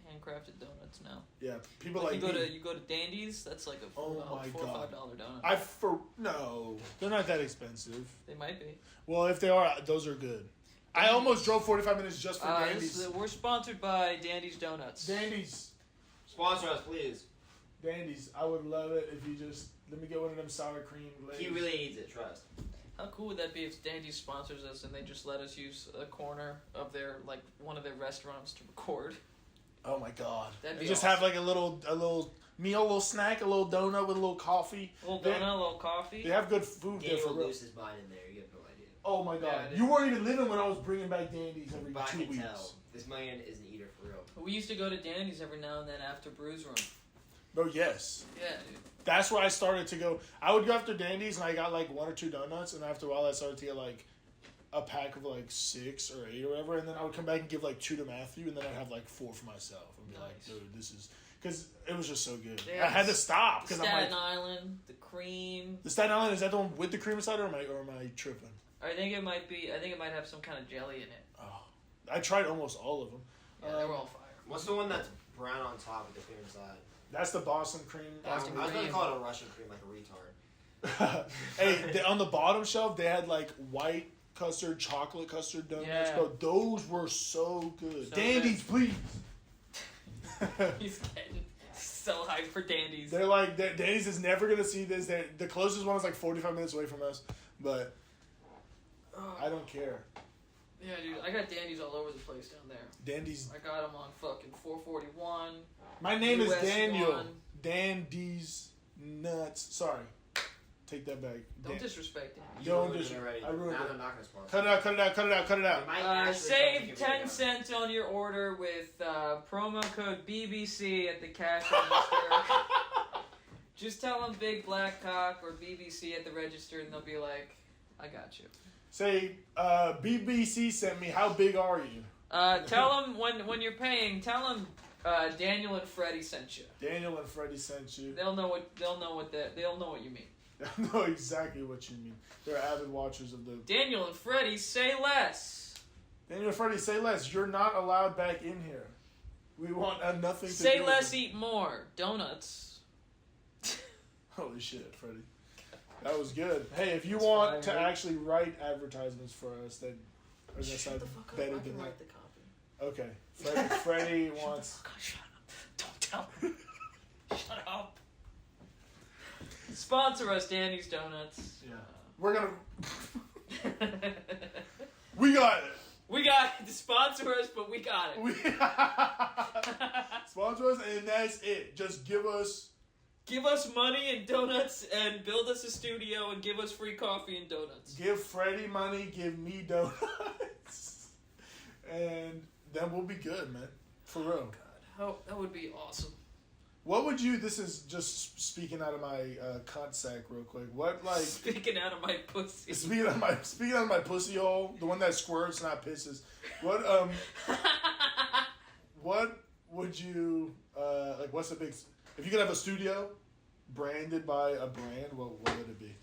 handcrafted donuts now. Yeah, people Like like you go to Dandy's, that's like a Oh $4 my $4 or God. $5 donut. No, they're not that expensive. They might be. Well, if they are, those are good. I almost drove 45 minutes just for Dandy's. We're sponsored by Dandy's Donuts. Dandy's. Sponsor us, please. Dandy's. I would love it if you just let me get one of them sour cream. Lays. He really needs it, trust. How cool would that be if Dandy's sponsors us and they just let us use a corner of their one of their restaurants to record? Oh my god. That'd And be just awesome. have like a little meal, a little snack, a little donut with a little coffee. A little They- donut, a little coffee. They have good food there Danny for will real. lose his mind in there. You have no idea. Oh my god. Yeah, You weren't even living when I was bringing back Dandy's every But I 2 can weeks. tell. This man is an eater for real. We used to go to Dandy's every now and then after Brews Room. Bro, yes. Yeah, dude. That's where I started to go. I would go after Dandy's, and I got like 1 or 2 donuts, and after a while, I started to get like a pack of like 6 or 8 or whatever, and then I would come back and give like 2 to Matthew, and then I'd have like 4 for myself. I'd be like, dude, this is because it was just so good. Yeah, I had to stop because I'm Staten like, Island, the cream. the Staten Island, is that the one with the cream inside, or am I tripping? I think it might be. I think it might have some kind of jelly in it. Oh, I tried almost all of them. Yeah, they were all fire. What's the one that's brown on top with the cream inside? That's the Boston cream. Boston I was gonna cream. call it a Russian cream like a retard. Hey, on the bottom shelf, they had like white custard, chocolate custard donuts. Yeah. Bro, those were so good. So Dandy's, please. He's getting so hyped for Dandy's. They're like, Danny's is never going to see this. The closest one is like 45 minutes away from us, but I don't care. Yeah, dude, I got Dandy's all over the place down there. Dandy's. I got them on fucking 441. My name is US Daniel. 1. Dandy's nuts. Sorry. Take that back. Don't disrespect Dandy's. You Don't ruined dis- it already. I ruined now it. they're not gonna sponsor. Cut it out, cut it out, cut it out, cut it out. They might actually Save give you 10 a- cents on your order with promo code BBC at the cash register. Just tell them Big Black Cock or BBC at the register, and they'll be like, I got you. Say, BBC sent me. How big are you? Tell them when you're paying. Tell them Daniel and Freddy sent you. Daniel and Freddy sent you. They'll know what you mean. I know exactly what you mean. They're avid watchers of the... Daniel and Freddy, say less. Daniel and Freddy, say less. You're not allowed back in here. We want nothing to do Say with less, it. eat more. Donuts. Holy shit, Freddy. That was good. Hey, if you That's want fine, to right? actually write advertisements for us that are going to Shut sound the fuck up. better I than can that. write the copy. Okay. Freddy wants... Shut up. Don't tell him. Shut up. Sponsor us, Danny's Donuts. Yeah. We're going to... Uh, We got it. we got it. Sponsor us, but we got it. We sponsor us, and that's it. Just give us... Give us money and donuts and build us a studio and give us free coffee and donuts. Give Freddy money, give me donuts. And then we'll be good, man. For real. God, that would be awesome. What would you... This is just speaking out of my cunt sack real quick. What, like... Speaking out of my pussy. Speaking out of my pussy hole, the one that squirts, not pisses. What what would you like? What's the big? If you could have a studio branded by a brand, what would it be?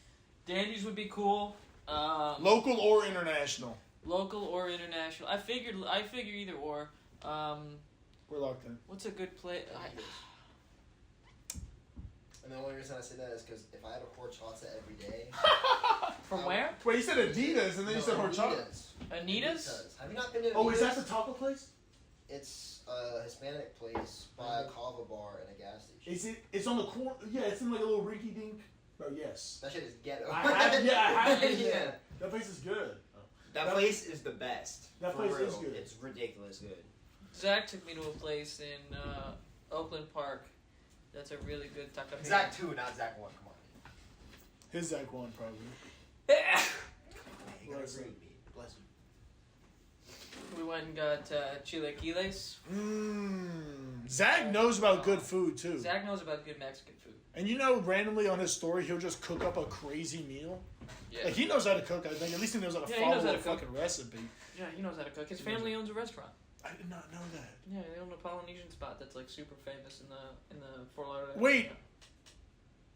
Dandy's would be cool. Local or international? Local or international. I figure either or. We're locked in. What's a good play? And the only reason I say that is because if I had a whorechata every day. From where? Wait, you said Adidas, and then you said No, horchata. Anita's? Have you not been to Anita's? Oh, is that the taco place? It's a Hispanic place by a kava bar and a gas station. Is it? It's on the corner. Yeah, it's in like a little rinky dink. Oh yes. That shit is ghetto. I have been Yeah. there. That place is good. That place is the best. That For place real. is good. It's ridiculous good. Zach took me to a place in Oakland Park. That's a really good taco. Zach 2, not Zach 1. Come on. His Zach one probably. Come on, man. You gotta Bless agree him. with me. Bless you. We went and got chilaquiles. Zach knows about good food too. Zach knows about good Mexican food. And you know, randomly on his story, he'll just cook up a crazy meal. Yeah. Like, he knows how to cook, I think. At least he knows how to Yeah, he knows follow how a to cook. fucking recipe. Yeah, he knows how to cook. His family owns a restaurant. I did not know that. Yeah, they own a Polynesian spot that's like super famous in the Fort Lauderdale. Wait.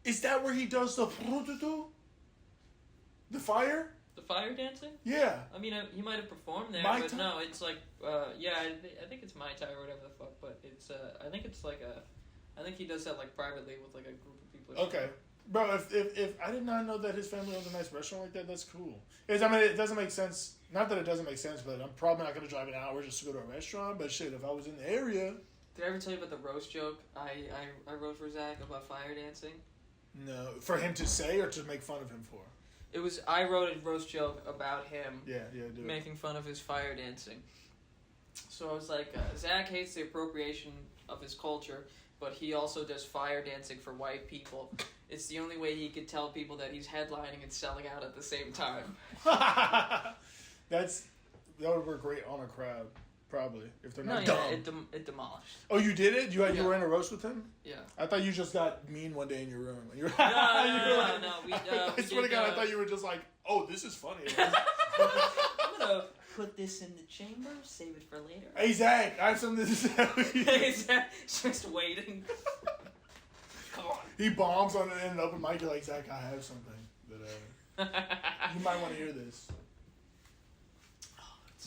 Is that where he does the frututu? The fire? The fire dancing? Yeah. I mean, he might have performed there, Mai but Tai? no, it's like, yeah, I think it's Mai Tai or whatever the fuck, but it's, I think it's like I think he does that like privately with like a group of people. or Okay. Bro, if I did not know that his family owns a nice restaurant like that, that's cool. I mean, it doesn't make sense. Not that it doesn't make sense, but I'm probably not going to drive an hour just to go to a restaurant. But shit, if I was in the area... Did I ever tell you about the roast joke I wrote for Zach about fire dancing? No. For him to say or to make fun of him for? It was, I wrote a roast joke about him Yeah, dude. making fun of his fire dancing. So I was like, Zach hates the appropriation of his culture, but he also does fire dancing for white people. It's the only way he could tell people that he's headlining and selling out at the same time. That would work great on a crowd. Probably. If they're No, not yeah, dumb. it demolished. Oh, you did it? You Yeah. were in a roast with him? Yeah. I thought you just got mean one day in your room. You were, No. I We swear to did, God, I thought you were just like, oh, this is funny. I'm gonna put this in the chamber, save it for later. Hey, Zach, I have something to say. Just waiting. Come on. He bombs on an open mic. You're like, Zach, I have something that you might want to hear this.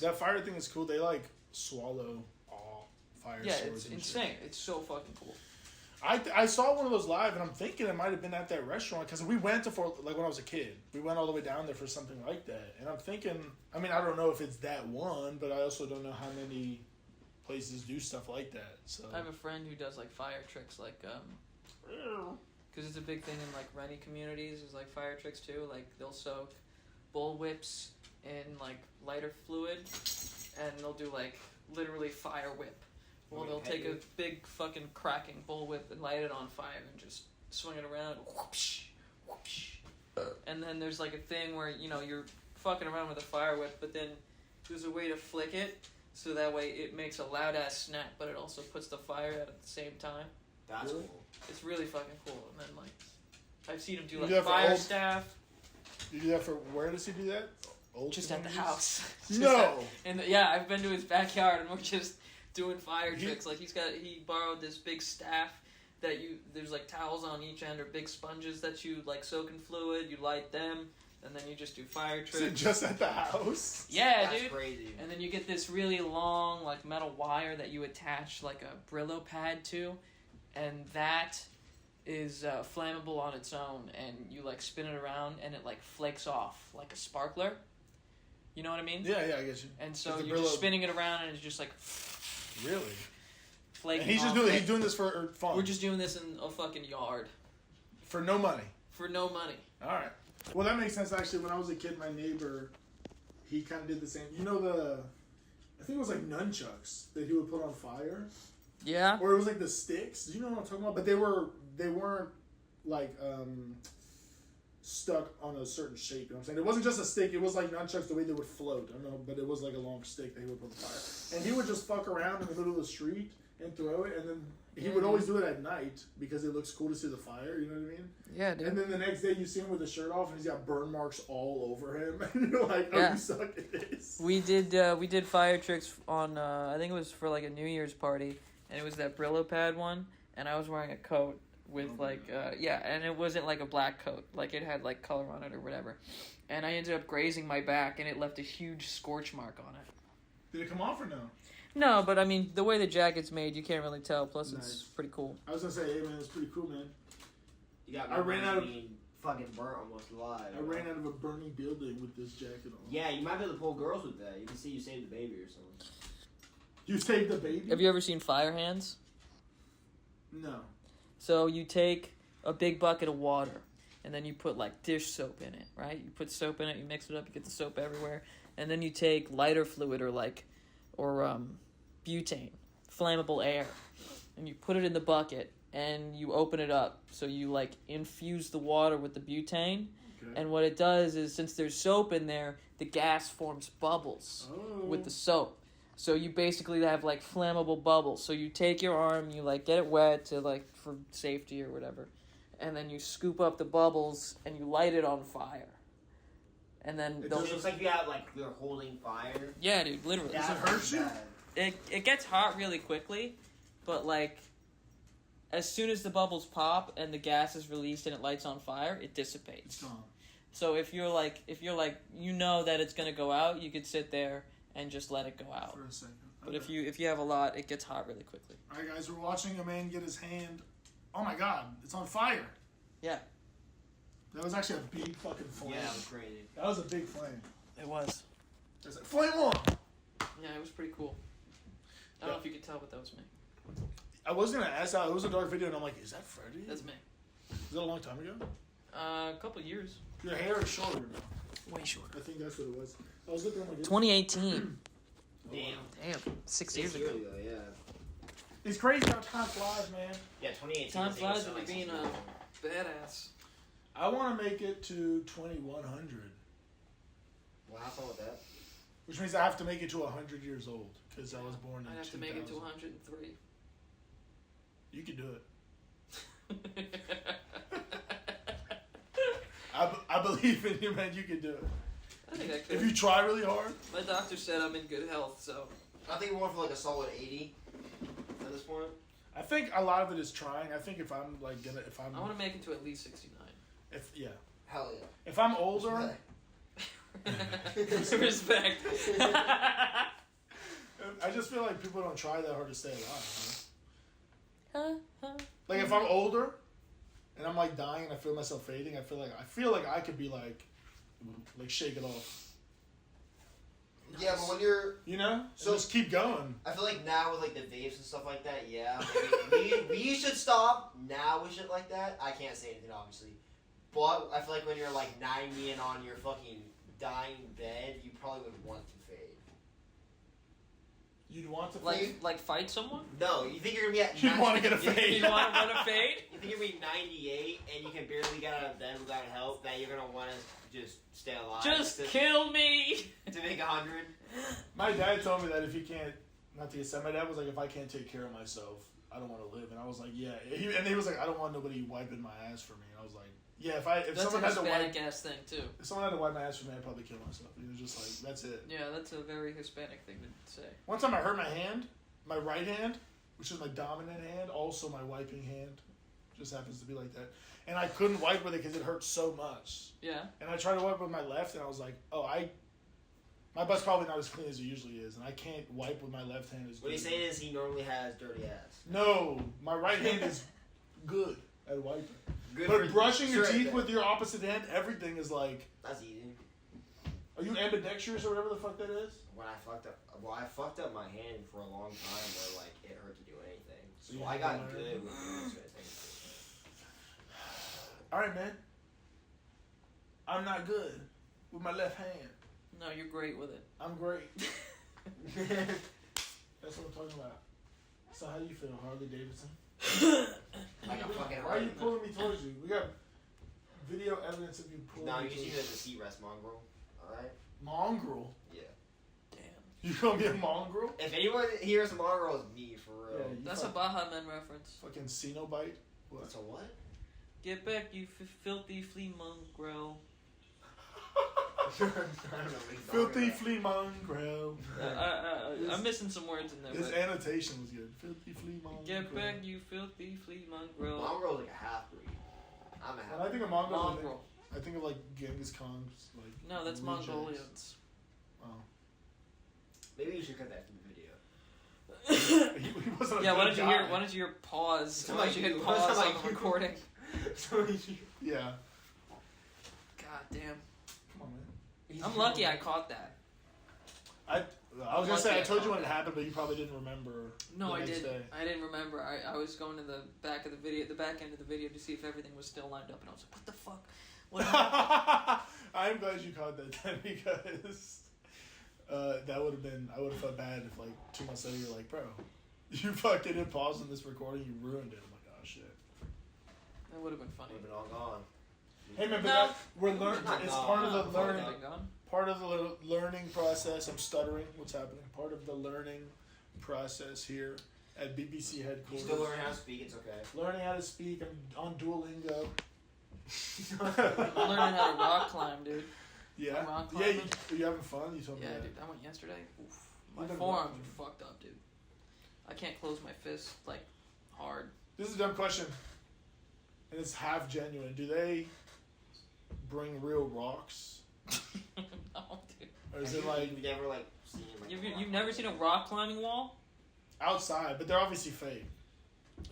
That fire thing is cool. They like swallow all fire Yeah, swords. it's and insane. shit. It's so fucking cool. I saw one of those live, and I'm thinking it might have been at that restaurant because we went to like when I was a kid. We went all the way down there for something like that, and I'm thinking. I mean, I don't know if it's that one, but I also don't know how many places do stuff like that. So I have a friend who does like fire tricks, like because it's a big thing in like Rennie communities. There's like fire tricks too. Like they'll soak bull whips in like lighter fluid, and they'll do like literally fire whip. Well, they'll take a big fucking cracking bull whip and light it on fire and just swing it around. Whoosh, whoosh. And then there's like a thing where, you know, you're fucking around with a fire whip, but then there's a way to flick it so that way it makes a loud ass snap, but it also puts the fire out at the same time. That's cool. It's really fucking cool. And then like, I've seen him do You like do that for fire old- staff. you do that for where does he do that? Old Just at the communities? house. Just No. yeah, I've been to his backyard and we're just doing fire tricks. Like he borrowed this big staff that there's like towels on each end or big sponges that you like soak in fluid. You light them and then you just do fire Is it tricks. just at the house? Yeah, That's dude. crazy. And then you get this really long like metal wire that you attach like a Brillo pad to, and that is flammable on its own, and you like spin it around and it like flakes off like a sparkler. You know what I mean? Yeah, I get you. And so It's a you're just Brillo- spinning it around and it's just like Really? flaking And he's just off. doing this for fun. We're just doing this in a fucking yard for no money. for no money. All right. Well, that makes sense. Actually, when I was a kid, my neighbor, he kind of did the same. You know I think it was like nunchucks that he would put on fire, Yeah. or it was like the sticks. Do you know what I'm talking about? But they weren't like stuck on a certain shape. You know what I'm saying? It wasn't just a stick. It was like nunchucks the way they would float. I don't know, but it was like a long stick that he would put on fire, and he would just fuck around in the middle of the street and throw it, and then he would always do it at night because it looks cool to see the fire. You know what I mean? Yeah, And then the next day you see him with his shirt off and he's got burn marks all over him. And you're like, oh, Yeah. you suck at this. We did fire tricks on I think it was for like a New Year's party, and it was that Brillo pad one, and I was wearing a coat with and it wasn't like a black coat, like it had like color on it or whatever, and I ended up grazing my back and it left a huge scorch mark on it. Did it come off or no? No, but I mean the way the jacket's made, you can't really tell. Plus, Nice. it's pretty cool. I was going to say, hey man, it's pretty cool, man. You got I ran out of- being fucking burnt almost alive. I ran out of a burning building with this jacket on. Yeah, you might be able to pull girls with that. You can see you saved the baby or something. You saved the baby? Have you ever seen Fire Hands? No. So you take a big bucket of water, and then you put like dish soap in it, right? You put soap in it, you mix it up, you get the soap everywhere, and then you take lighter fluid or butane, flammable air, and you put it in the bucket, and you open it up. So you like infuse the water with the butane, Okay. and what it does is, since there's soap in there, the gas forms bubbles with the soap. So you basically have like flammable bubbles. So you take your arm, you like get it wet to like for safety or whatever, and then you scoop up the bubbles and you light it on fire. And then It they'll, It looks like you have like you're holding fire. yeah, dude, literally. Does it hurt you? It gets hot really quickly, but like as soon as the bubbles pop and the gas is released and it lights on fire, it dissipates. It's gone. So if you're like you know that it's gonna go out, you could sit there and just let it go out. For a second. But Okay. if you have a lot, it gets hot really quickly. Alright guys, we're watching a man get his hand. Oh my god, it's on fire. Yeah. That was actually a big fucking flame. Yeah, that was crazy. That was a big flame. It was. It's like, flame on! Yeah, it was pretty cool. I don't know if you could tell, but that was me. I was gonna ask that. It was a dark video, and I'm like, is that Freddy? That's me. Is that a long time ago? A couple years. Your hair is shorter now. Way shorter. I think that's what it was. I was looking at my 2018. Damn. Damn. 6 6 years ago. yeah. It's crazy how time flies, man. Yeah, 2018. Time I think flies was when like you're being 6 years a ago. badass. I want to make it to 2100. Well, have fun with that. Which means I have to make it to 100 years old because I was born in I'd have 2000. to make it to 103. You can do it. I believe in you, man. You can do it. I think I could. If you try really hard. My doctor said I'm in good health, so. I think we're going for like a solid 80 at this point. I think a lot of it is trying. I think if I'm like if I'm I want to make it to at least 69. Hell yeah. If I'm older, Respect. I just feel like people don't try that hard to stay alive. Like if I'm older and I'm like dying and I feel myself fading, I feel like I could be like shake it off. Yeah, but when you're... So just keep going. I feel like now with like the vapes and stuff like that, yeah. We should stop now with shit like that. I can't say anything, obviously. But I feel like when you're like 90 and on your fucking dying bed, you probably would want to fade. You'd want to fade? Like fight someone? No, you think you're gonna be at... You'd want to get a fade. You want to run a fade? You think you're gonna be 98 and you can barely get out of bed without help, that you're gonna want to just stay alive? Just kill me! To make 100? My dad told me that if he can't... Not to get sad, my dad was like, if I can't take care of myself, I don't want to live. And I was like, yeah. And he was like, I don't want nobody wiping my ass for me. And I was like, yeah, if that's someone a had to wipe... Hispanic ass thing, too. If someone had to wipe my ass for me, I'd probably kill myself. He was just like, that's it. Yeah, that's a very Hispanic thing to say. One time I hurt my hand, my right hand, which is my dominant hand, also my wiping hand. Just happens to be like that. And I couldn't wipe with it because it hurt so much. Yeah. And I tried to wipe with my left, and I was like, my butt's probably not as clean as it usually is, and I can't wipe with my left hand as good. What he's saying is he normally has dirty ass. No, my right hand is good at wiping. Good but for brushing your straight teeth then. with your opposite hand, everything is like... That's easy. Are you ambidextrous or whatever the fuck that is? When I fucked up my hand for a long time where like it hurt to do anything. So Yeah, I got learn. good with doing certain things. Alright, man. I'm not good with my left hand. No, you're great with it. I'm great. That's what I'm talking about. So how do you feel, Harley Davidson? Like a fucking Why are you pulling me towards you? We got video evidence of you pulling No, me you just towards use it as a seat rest mongrel. Alright? Mongrel? Yeah. Damn. You call me a mongrel? If anyone hears a mongrel, it's me, for real. Yeah, you That's a Baja Men reference. fucking Cenobite? What? That's a what? Get back, you filthy flea mongrel. I don't know what he's Filthy talking about. flea mongrel. I'm missing some words in there. His But annotation was good. Filthy flea mongrel. get back, you filthy flea mongrel. Mongrel's like a half breed. I'm a half When I think of mongrel, Mongrel. I think of like Genghis Khan's like. No, that's rejects. Mongolians. Oh. Maybe you should cut that from the video. He wasn't a Yeah, why good did you hear? guy. Why did you hear pause? Sound Why like did you you. hit Sound pause like on the you. recording? Yeah. God damn. Come on, man. I'm lucky I caught that. I was gonna say lucky I I told you caught when it that. happened, but you probably didn't remember. No, the I next didn't. day. I didn't remember. I was going to the back of the video, the back end of the video, to see if everything was still lined up, and I was like, "What the fuck? What happened?" I'm glad you caught that then because that would have been. I would have felt bad if like 2 months later you're like, bro, you fucking hit pause on this recording, you ruined it. I'm like, oh shit. That would have been funny. We've been all gone. Hey man, but No. we're learning. Not It's gone. part of No, the fuck learning. that, gone. Part of the learning process. I'm stuttering. What's happening? Part of the learning process here at BBC You headquarters. still learn how to speak, it's okay. Learning how to speak. I'm on Duolingo. I'm learning how to rock climb, dude. Yeah. I'm rock Yeah. climbing. You having fun? You told me Yeah, that. dude. I went yesterday. Oof. My You've been forearms rocking. are fucked up, dude. I can't close my fist like hard. This is a dumb question, and it's half genuine. Do they bring real rocks, No, dude. or is it like You've never like seen like You've never seen a rock climbing wall? outside? But they're obviously fake.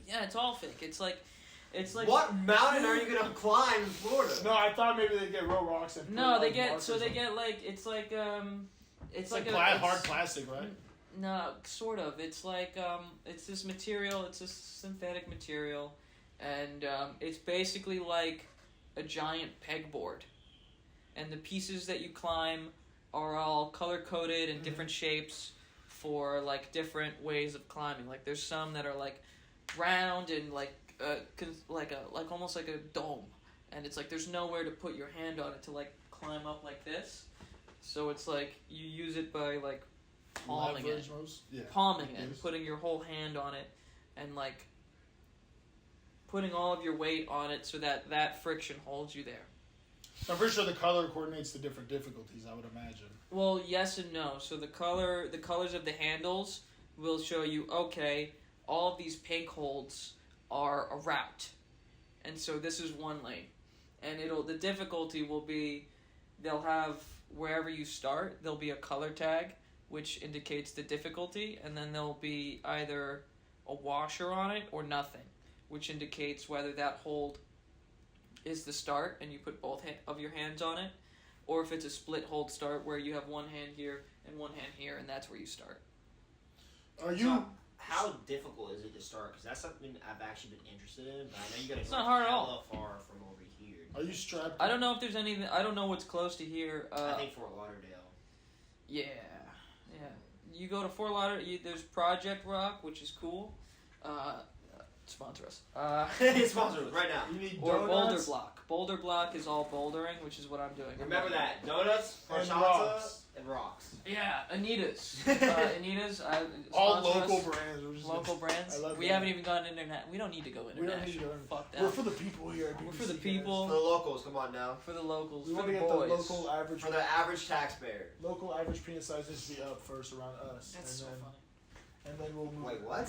Yeah, it's all fake. It's like What mountain are you gonna climb in Florida? No, I thought maybe they get real rocks and put, No, they like, get markers so they on. get like it's like It's like like a hard plastic, right? No, sort of. It's like it's this material. It's a synthetic material, and it's basically like a giant pegboard, and the pieces that you climb are all color coded in different shapes for like different ways of climbing. Like there's some that are like round and like almost like a dome, and it's like there's nowhere to put your hand on it to like climb up like this. So it's like you use it by like palming it, palming it, putting your whole hand on it, and like putting all of your weight on it so that friction holds you there. I'm pretty sure the color coordinates the different difficulties, I would imagine. Well, yes and no. So the colors of the handles will show you, okay, all of these pink holds are a route. And so this is one lane. And the difficulty will be, they'll have, wherever you start, there'll be a color tag, which indicates the difficulty, and then there'll be either a washer on it or nothing, which indicates whether that hold is the start and you put both of your hands on it, or if it's a split hold start where you have one hand here and one hand here, and that's where you start. Are you? So, how difficult is it to start? Because that's something I've actually been interested in, but I know you got to It's go not hard at all. hella far from over here. Are you strapped? I don't know if there's anything. I don't know what's close to here. I think Fort Lauderdale. Yeah. You go to Fort Lauderdale. There's Project Rock, which is cool. Sponsor us. Sponsor us right now. You need Or donuts Boulder Block. Boulder Block is all bouldering, which is what I'm doing. Remember that. Donuts, and whorechata, rocks. and rocks. Yeah, Anita's. Anita's. All sponsor local us. brands. We're just Local brands. I love We that. haven't even gone internet. We don't need to go We don't need to international. go. Fuck that. We're for the people here. At We're BBC, for the guys. people. For the locals, come on now. For the locals. We for want the to get boys. the local average. For the average taxpayer. Local average penis size needs to be up first around us, That's so funny. and then we'll move. Wait, what?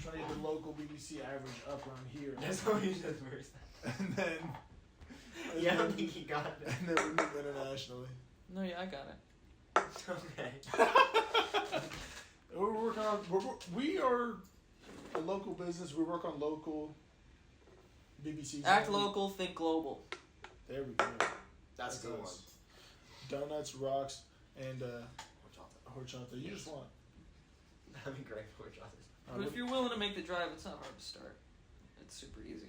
Trying to get the local BBC average up around here. That's how you said first. And then. Yeah, I don't think he got it. And then we move internationally. No, yeah, I got it. Okay. We're working on. We are a local business. We work on local BBC. Act local, think global. There we go. That's a good one. Donuts, rocks, and Whorechata. horchata. You just want. That'd be great for whorechata. But if you're willing to make the drive, it's not hard to start. It's super easy.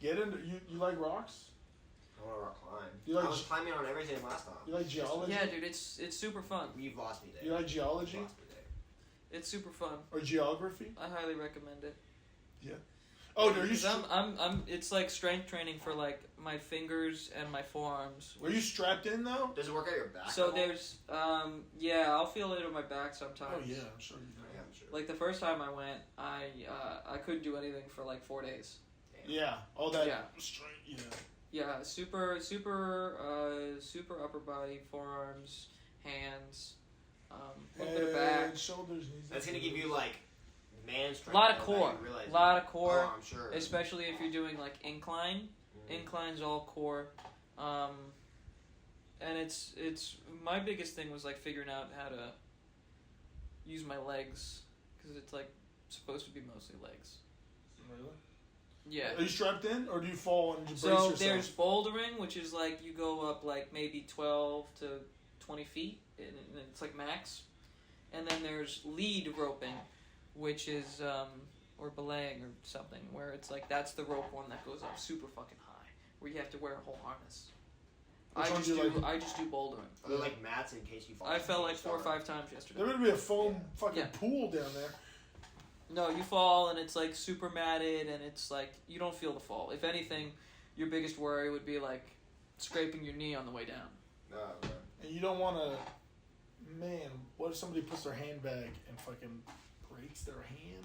Get into you like rocks? I want to rock climb. You like I was climbing on everything last time. You like geology? Yeah, dude, it's super fun. You've lost me there. You like geology? You've lost me there. It's super fun. Or geography? I highly recommend it. Oh, are you? Because I'm. It's like strength training for like my fingers and my forearms. Are you strapped in though? Does it work out your back? So at all? there's yeah, I'll feel it on my back sometimes. Oh yeah, I'm sure you do. Yeah, I'm sure. Like the first time I went, I couldn't do anything for like 4 days. Damn. Yeah, all that Yeah. strength. Yeah. Yeah, super upper body, forearms, hands, a little bit of back. Head, shoulders, knees. That's gonna give you like man strength. A lot of without core. you realizing. A lot of core. Oh, I'm sure. Especially if you're doing like incline. Mhm. Incline's all core. And it's my biggest thing was like figuring out how to use my legs, because it's like supposed to be mostly legs. Really? Yeah. Are you strapped in, or do you fall and just brace So yourself? there's bouldering, which is like you go up like maybe 12 to 20 feet, and it's like max. And then there's lead roping, which is or belaying or something, where it's like that's the rope one that goes up super fucking high, where you have to wear a whole harness. Which one do you like? I just do bouldering. Are there like mats in case you fall? I fell like 4 or Start? 5 times yesterday. There would be a foam fucking Yeah. pool down there. No, you fall and it's like super matted, and it's like you don't feel the fall. If anything, your biggest worry would be like scraping your knee on the way down. No, no. And you don't want to. Man, what if somebody puts their handbag and fucking breaks their hand?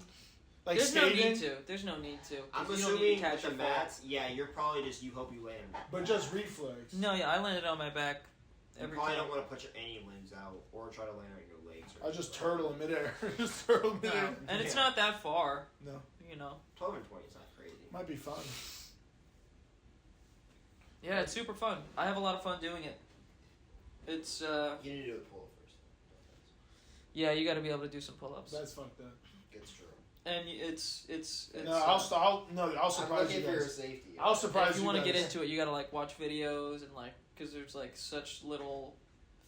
Like There's skating, no need to. There's no need to. 'Cause I'm you don't need to assuming catch with the your fall. mats, yeah, you're probably just you hope you land. but just reflex. No, yeah, I landed on my back You every probably time. don't want to put any limbs out or try to land on your legs. Or I just anything like turtle in midair. Just turtle in midair. And it's Yeah. not that far. No. You know. 12 and 20 is not crazy. Might be fun. Yeah, it's super fun. I have a lot of fun doing it. It's You need to do the pull first. yeah, you got to be able to do some pull-ups. That's fucked up. Gets true. And it's No, I'll I'm surprise looking you for your guys. safety. I'll surprise if you you want to guys. get into it, you got to like watch videos and like cuz there's like such little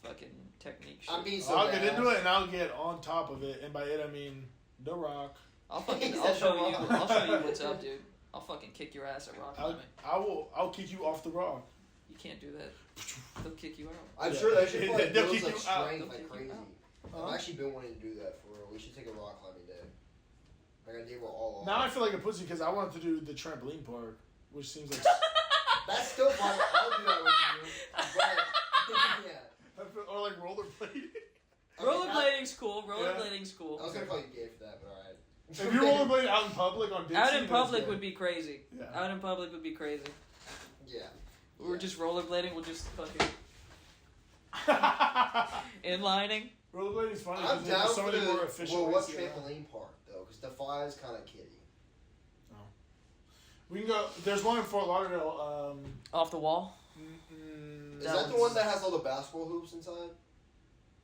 fucking technique shit. I'm being so I'll bad. get into it and I'll get on top of it, and by it I mean The Rock. I'll He show said you. no. I'll show you what's up, dude. I'll fucking kick your ass at rock climbing. I'll kick you off the rock. You can't do that. They'll kick you out. I'm Yeah. sure that should probably They'll builds kick like you out. strength They'll like kick you crazy. out. I've actually been wanting to do that for real. We should take a rock climbing day. Like I did with all of Now I feel like a pussy because I wanted to do the trampoline park, which seems like That's still fun. I'll do that with you. But, yeah. rollerblading. Rollerblading's cool. Rollerblading's cool. I was gonna call you gay for that, but alright. If you're rollerblading out in public on Dixie, Out in that's public gay. would be crazy. Yeah. Out in public would be crazy. Yeah. We're just rollerblading. We'll just fucking inlining. Rollerblading's funny I'm because down there's so for many the more efficient well, ways what to get around. trampoline park though? Because Defy is kind of kiddie. We can go. There's one in Fort Lauderdale. Off the wall. Is That that the one's- one that has all the basketball hoops inside?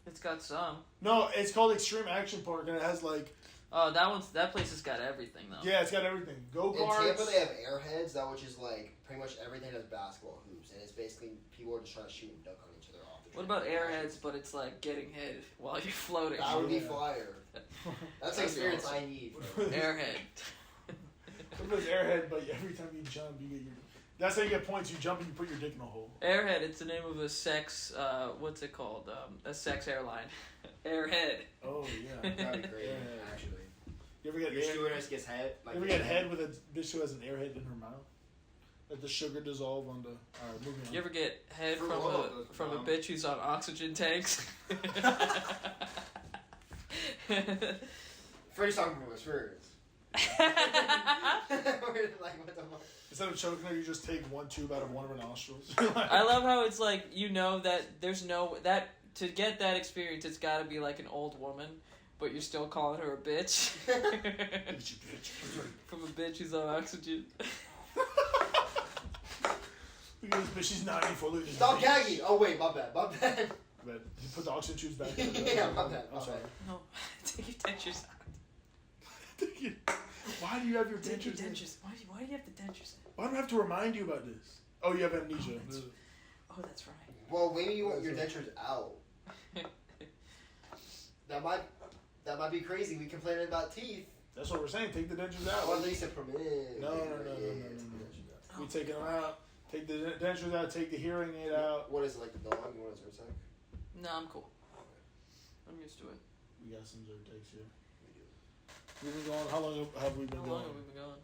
It's got some. No, it's called Extreme Action Park, and it has like Oh, that place has got everything though. yeah, it's got everything. Go In karts. Tampa, they have airheads, that which is like pretty much everything has basketball hoops, and it's basically people are just trying to shoot and dunk on each other off the What trampoline. about airheads? But it's like getting hit while you're floating. That would be Yeah. fire. That's the That'd be experience awesome. I need. Airhead. It's airhead, but every time you jump, you get your. That's how you get points. You jump and you put your dick in a hole. Airhead. It's the name of a sex. What's it called? A sex airline. Airhead. Oh yeah. That'd be great, Yeah. actually. You ever get Your air, stewardess gets head. Like, you ever get head with a bitch who has an airhead in her mouth? Let the sugar dissolve on the. Alright, moving on. You ever get head For from what? a bitch who's on oxygen tanks? Freddy's talking from experience. We're like, what the fuck? Instead of choking her, you just take one tube out of one of her nostrils. I love how it's like that there's no that to get that experience it's got to be like an old woman, but you're still calling her a bitch. Bitch, bitch. From a bitch who's on oxygen. Look at this bitch. She's 94. Look at this Stop bitch. gagging! Oh wait, my bad. But you put the oxygen tubes back in. Yeah, my bad, I'm my sorry. No, take your dentures out. Why do you have your Take your dentures in? dentures. Why do you have the dentures in? Why do I have to remind you about this? Oh, you have amnesia. Oh, that's right. Well, maybe you want your dentures out. That might be crazy. We complaining about teeth. That's what we're saying. Take the dentures Or out. at least a permit. No. We taking them out. Take the dentures out. Take the hearing aid out. What is it, like the dog? You want a Zyrtec? No, I'm cool. I'm used to it. We got some Zyrtecs here. We've been going. How long have we been How going? long have we been going?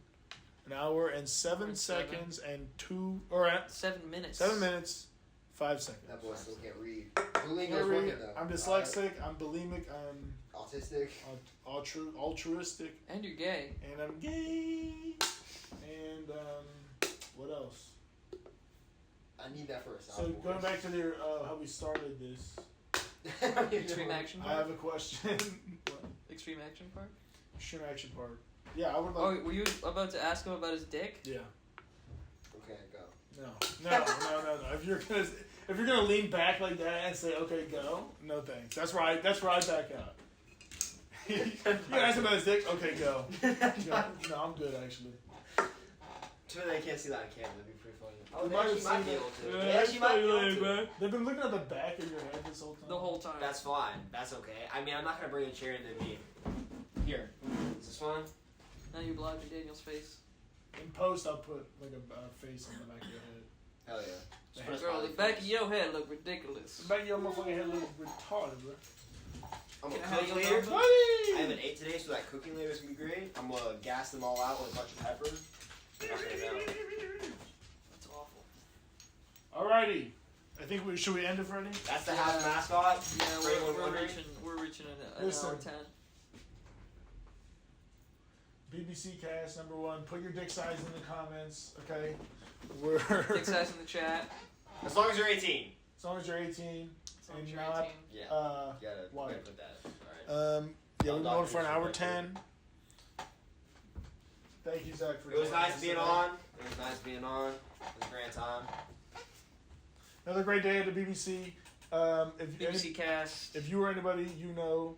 An hour and 7 We're 7. seconds and 2 or 7 minutes. 7 minutes, 5 seconds. That boy still can't read. Can't Duolingo's read. working though. I'm dyslexic. I'm bulimic. I'm Autistic. altruistic, And you're gay. and I'm gay. And what else? I need that for a So soundboard. going back to the how we started this, Extreme action I park. have a question. Extreme action park. Extreme Action Park. Yeah, I would Oh, like. were you about to ask him about his dick? Yeah. Okay, go. No. If you're gonna lean back like that and say, "Okay, go," no thanks. That's where I back out. You ask him about his dick. Okay, go. No, I'm good actually. Too bad they can't see that on camera. That'd be pretty funny. We Oh, they might have actually might seen be it. able to. Yeah, They actually might be able to. They've been looking at the back of your head this whole time. The whole time. That's fine. That's okay. I mean, I'm not gonna bring a chair into me. Here. Is this fine? Now you're blocking Daniel's face. In post, I'll put like a face on the back of your head. Hell yeah. Just put a Bro, smiley the back of face. your head look ridiculous. The back of your motherfucking head looks retarded, bro. I'm Can I a have cook your later. number? I haven't ate today, so that cooking later is gonna be great. I'm gonna gas them all out with a bunch of pepper. Knock it down. That's awful. Alrighty. I think should we end it, Freddy? That's the house mascot. Yeah, For anyone we're wondering. reaching an Listen. hour 10. BBC Cast #1. Put your dick size in the comments, okay? We're Dick size in the chat. As long as you're 18. as long as you're 18. As long as And you're not, 18. Yeah. You You gotta why? put that. Alright. Yeah, we've been going for an hour Doctor, 10. Thank you, Zach, for It was joining nice us being today. on. It was nice being on. It was a great time. Another great day at the BBC. BBC cast. If you or anybody you know,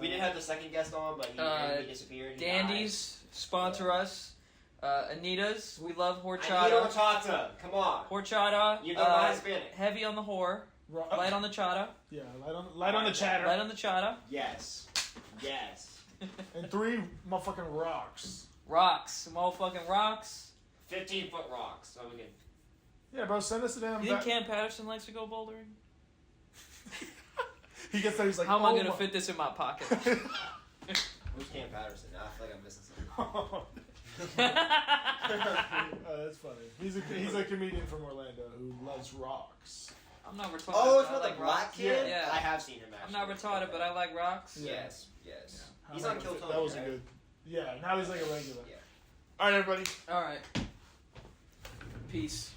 We did have the second guest on, but he randomly disappeared. He Dandies sponsor us. Anita's. We love died. horchata. Horchata. Come on. Horchata. You know my Hispanic. Heavy on the whore. Light on the chata. yeah, light on the chatter, Light on the chata. Yes. Yes. and 3 motherfucking rocks. Rocks. Motherfucking rocks. 15-foot rocks. So we can. Yeah, bro, send us a damn. You think Cam Patterson likes to go bouldering? He gets there, he's like, How am I oh gonna my- fit this in my pocket? Who's Cam Patterson? Now I feel like I'm missing something. That's funny. He's a comedian from Orlando who loves rocks. I'm not retarded. Oh, it's but I not the like black rocks. kid. Yeah. I have seen him. I'm Actually. not retarded, but I like rocks. Yeah. Yes. How He's am I on gonna Kill fit- Tony, That was a right? good. Yeah, now he's like a regular. Yeah. All right, everybody. All right. Peace.